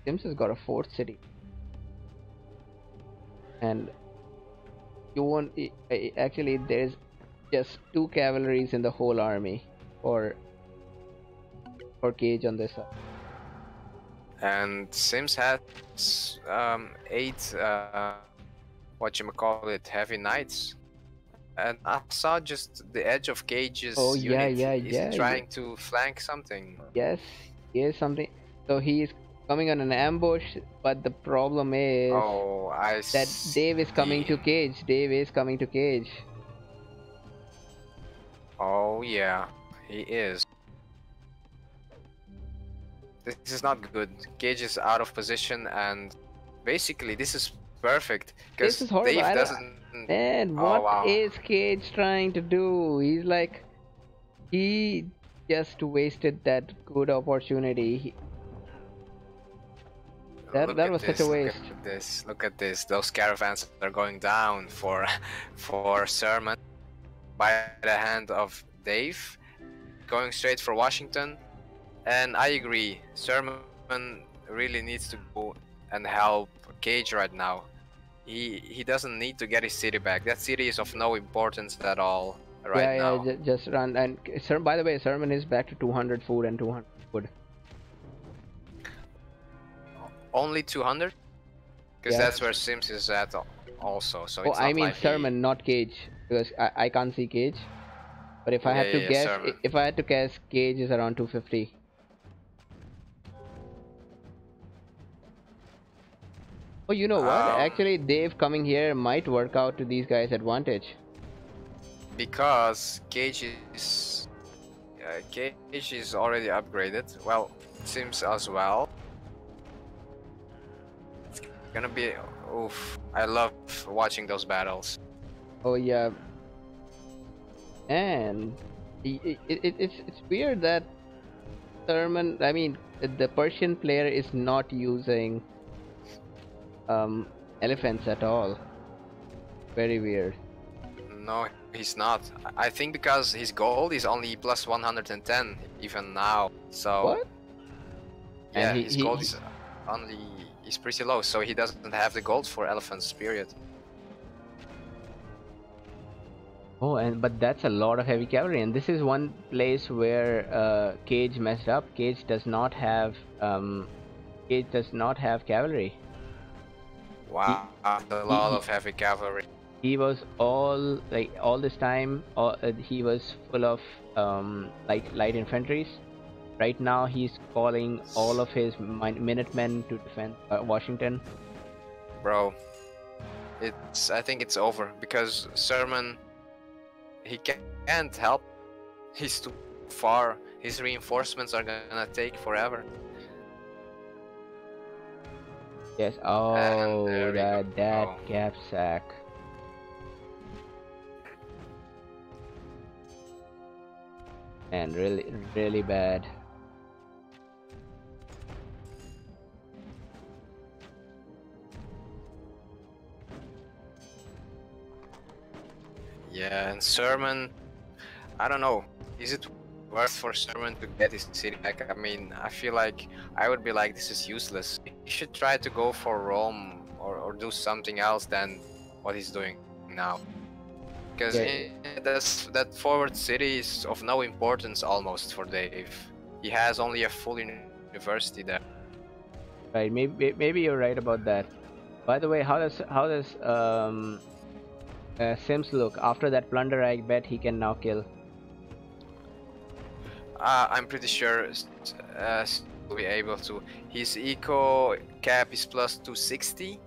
Sims has got a fourth city, and you won't. Actually, there's just two cavalries in the whole army for Cage on this side. And Sims has 8 what you call it, heavy knights. And I saw just the edge of Oh Cage's yeah, unit. yeah, Is he yeah, yeah. trying to flank something? Yes, here's something. So he's coming on an ambush, but the problem is Oh, I that Dave is coming see. to Cage. Dave is coming to Cage. Oh yeah, he is. This is not good. Gage is out of position, and basically this is perfect This because is horrible. Dave I don't. doesn't. Man, Oh what wow! is Cage trying to do? He's like, he just wasted that good opportunity. Look That at was such a this! Look at waste. this! Look at this! Those caravans are going down for for Sermon by the hand of Dave, going straight for Washington. And I agree. Sermon really needs to go and help Cage right now. He doesn't need to get his city back. That city is of no importance at all right Yeah, yeah, now. just run. And by the way, Sermon is back to 200 food and 200 wood. Only 200? Because Yes. that's where Sims is at also, so Oh, it's I not mean like he... Sermon, not Cage, because I can't see Cage. But if I Yeah, had to yeah, yeah, guess, Sermon. if I had to guess, Cage is around 250. Oh, you know what? Um, Actually, Dave coming here might work out to these guys' advantage. because Cage is already upgraded. Well, it seems as well. Gonna be oof. I love watching those battles. Oh yeah, and it's weird that Thurman. I mean, the Persian player is not using elephants at all. Very weird. No, he's not. I think because his gold is only plus 110 even now. So What? And yeah, his gold is only is pretty low. So he doesn't have the gold for elephants. Period. Oh, and but that's a lot of heavy cavalry, and this is one place where Cage messed up. Cage does not have cavalry. He Wow, a he lot he, of heavy cavalry. he was all this time. He was full of light infantries. Right now, he's calling all of his Minutemen to defend Washington. Bro, I think it's over because Sherman he can't help. He's too far. His reinforcements are gonna take forever. Yes. And Oh, there we that go. gap sack. And really bad. Yeah, and Sherman, I don't know. Is it worth for Sherman to get his city back? I mean, I feel like I would be like, this is useless. He should try to go for Rome or do something else than what he's doing now. Because Yeah. that forward city is of no importance almost for Dave. He has only a full university there. Right. Maybe you're right about that. By the way, how does Sims look after that plunder? I bet he can now kill. I'm pretty sure will be able to. His eco cap is plus 260.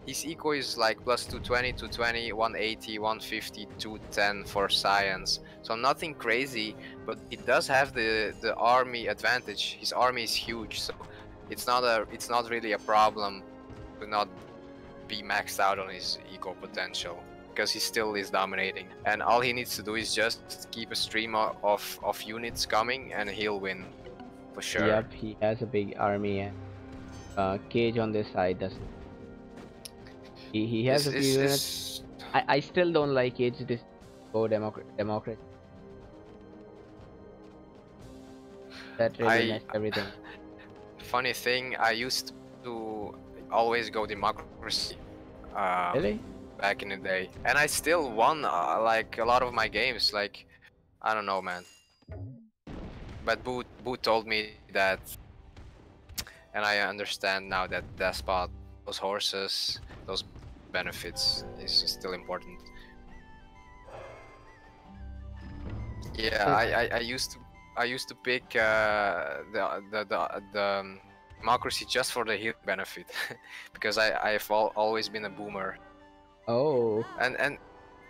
His eco is like plus 220, 220, 180, 150, 210 for science. So nothing crazy, but it does have the army advantage. His army is huge, so it's not really a problem to not be maxed out on his eco potential because he still is dominating, and all he needs to do is just keep a stream of units coming and he'll win for sure. Yep, he has a big army, and Cage on this side doesn't. He has a few units. Is I still don't like Cage this go democracy. That really I messed everything. funny thing, I used to always go democracy Really? back in the day, and I still won like a lot of my games. Like, I don't know, man, but Boot told me that, and I understand now that Despot, those horses, those benefits is still important. Yeah, I used to pick the democracy just for the healing benefit because I've always been a boomer. Oh. And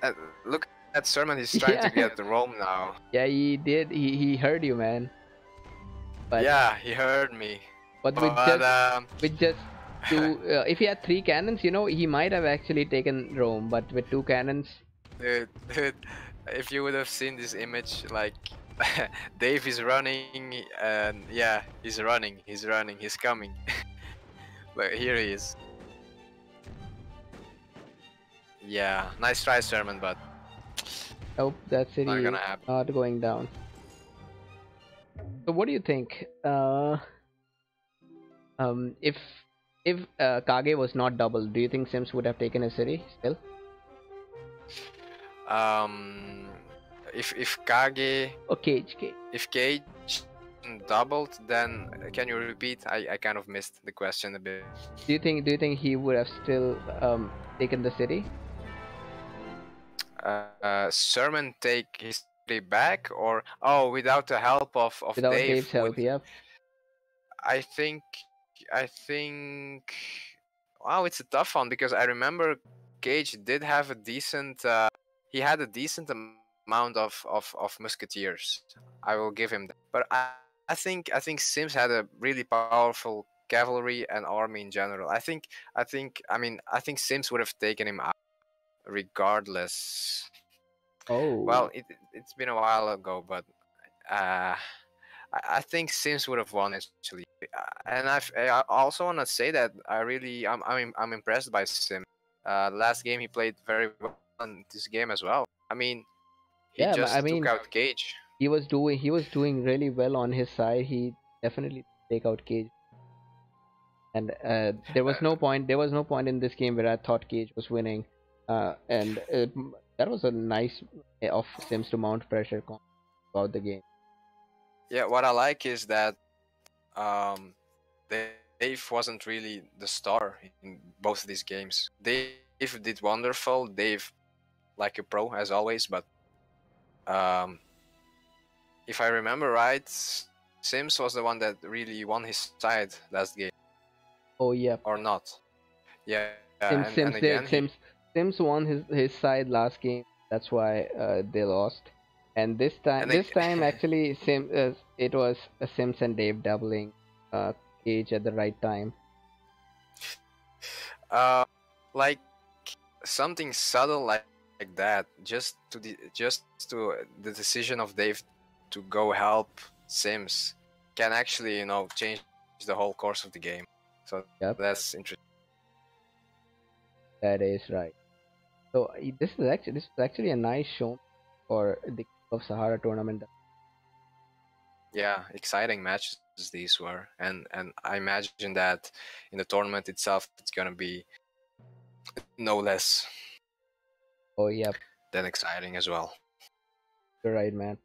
uh, look at Sermon, he's trying to Yeah. get the Rome now. Yeah, he did. He heard you, man. But Yeah, he heard me, but but with just two. If he had three cannons, he might have actually taken Rome. But with two cannons, dude, if you would have seen this image, like Dave is running, and yeah, he's running, he's coming. But here he is. Yeah, nice try, Sermon, but nope, that not city gonna is happen. not going down. So what do you think? If Kage was not doubled, do you think Sims would have taken a city still? Um, if Kage, Or Cage? if Cage doubled, then can you repeat? I kind of missed the question a bit. Do you think he would have still taken the city Sermon take his city back, or oh, without the help of without Dave Dave's would help? Yep. I think I think Wow, it's a tough one because I remember Cage did have a decent. He had a decent amount of musketeers. I will give him that. But I think Sims had a really powerful cavalry and army in general. I think Sims would have taken him out regardless. Well, Oh, it's been a while ago, but uh, I think Sims would have won actually. And I also want to say that I'm impressed by Sim. Last game he played very well in this game as well. I mean, he yeah. just I took mean, out Cage. he was doing really well on his side. He definitely take out Cage, and there was no point in this game where I thought Cage was winning, and that was a nice of Sims to mount pressure throughout the game. Yeah, what I like is that um, Dave wasn't really the star in both these games. Dave did wonderful. Dave, like a pro as always, but um, if I remember right, Sims was the one that really won his side last game, Oh yeah, or not? Yeah, and Sims again Sims he. did. Sims won his side last game. That's why they lost. And this And time, actually, it was Sims and Dave doubling Cage at the right time. like something subtle like that, just to the decision of Dave to go help Sims can actually change the whole course of the game. So Yep, that's interesting. that is right. So this is actually a nice show for the King of Sahara tournament. Yeah, exciting matches these were, and I imagine that in the tournament itself it's gonna be no less Oh yep, than exciting as well. you're right, man.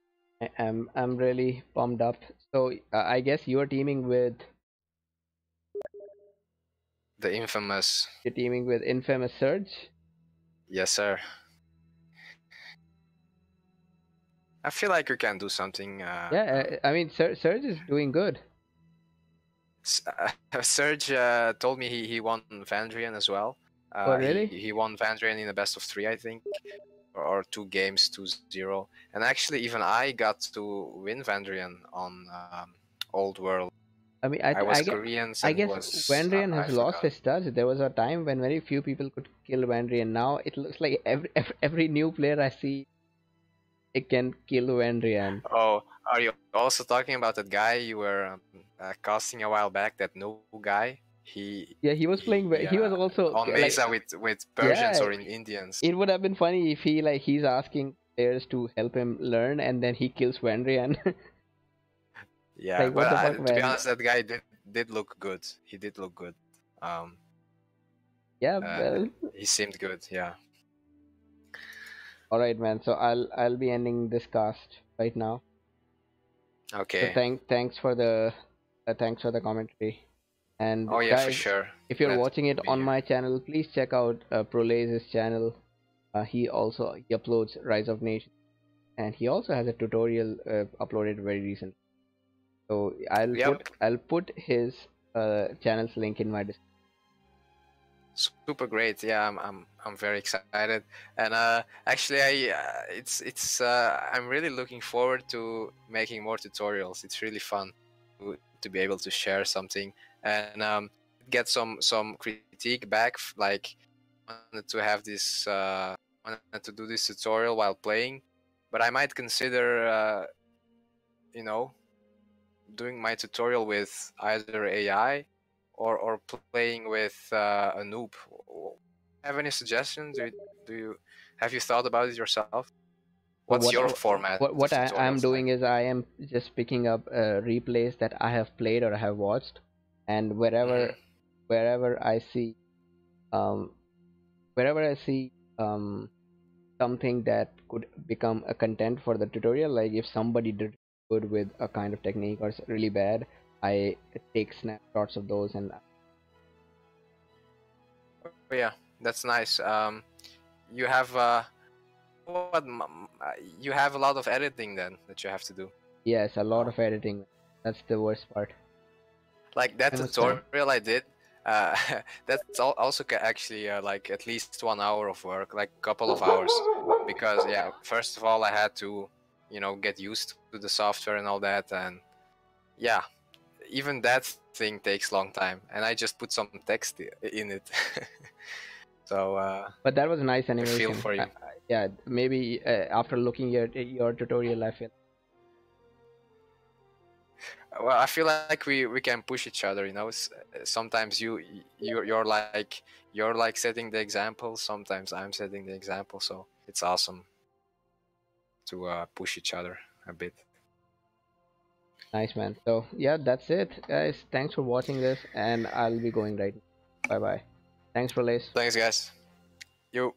I'm really pumped up. So I guess The infamous, you're teaming with Infamous Surge. yes sir. I feel like we can do something. Yeah, I mean Surge is doing good. Serge told me he won Vandrian as well. Oh He really? he won Vandrian in a best of three, I think, or 2 games, 2-0. And actually, even I got to win Vandrian on Old World. I mean, I was Koreans I and he guess was Vandrian I has lost forgot. his touch. There was a time when very few people could kill Vandrian. Now it looks like every new player I see, it can kill Vandrian. Oh, are you also talking about that guy you were casting a while back? That no guy. Yeah, he was playing. He was also On Mesa with Persians yeah. or in Indians. It would have been funny if he's asking players to help him learn, and then he kills Vandrian. Yeah, Like but what the fuck, to be man? honest, that guy did look good. He did look good. Um, Yeah, uh, well, he seemed good. Yeah. all right, man. So I'll be ending this cast right now. So Okay. thanks for the commentary. And Oh yeah, for guys, sure. if you're Glad to watching be it here. on my channel, please check out Prolaz's channel. He uploads Rise of Nations, and he also has a tutorial uploaded very recently. So Yep. I'll put his channel's link in my description. Super great. Yeah, I'm very excited. And actually, I'm really looking forward to making more tutorials. It's really fun to be able to share something and get some critique back. Like, wanted to have this wanted to do this tutorial while playing, but I might consider you know doing my tutorial with either AI or playing with a noob. Have any suggestions? Do you have you thought about it yourself? So What's your format of I'm tutorials like? doing is I am just picking up replays that I have played or I have watched, and Hmm. wherever I see um wherever I see something that could become a content for the tutorial, like if somebody did good with a kind of technique or really bad, I take snapshots of those and Oh yeah, that's nice. You have what you have a lot of editing then that you have to do. yes, a lot Oh. of editing. That's the worst part. Like that How much time? tutorial I did, uh, that's also actually like at least 1 hour of work, like a couple of hours, because yeah, first of all I had to, get used to the software and all that, and yeah, even that thing takes long time, and I just put some text in it. So But that was a nice I feel animation. for you. Yeah, maybe after looking at your tutorial, I feel. Well, I feel like we can push each other. Sometimes you're like setting the example. Sometimes I'm setting the example. So it's awesome to push each other a bit. Nice, man. So yeah, that's it, guys. Thanks for watching this, and I'll be going right now. Bye bye. Thanks, Relays. Thanks, guys. You.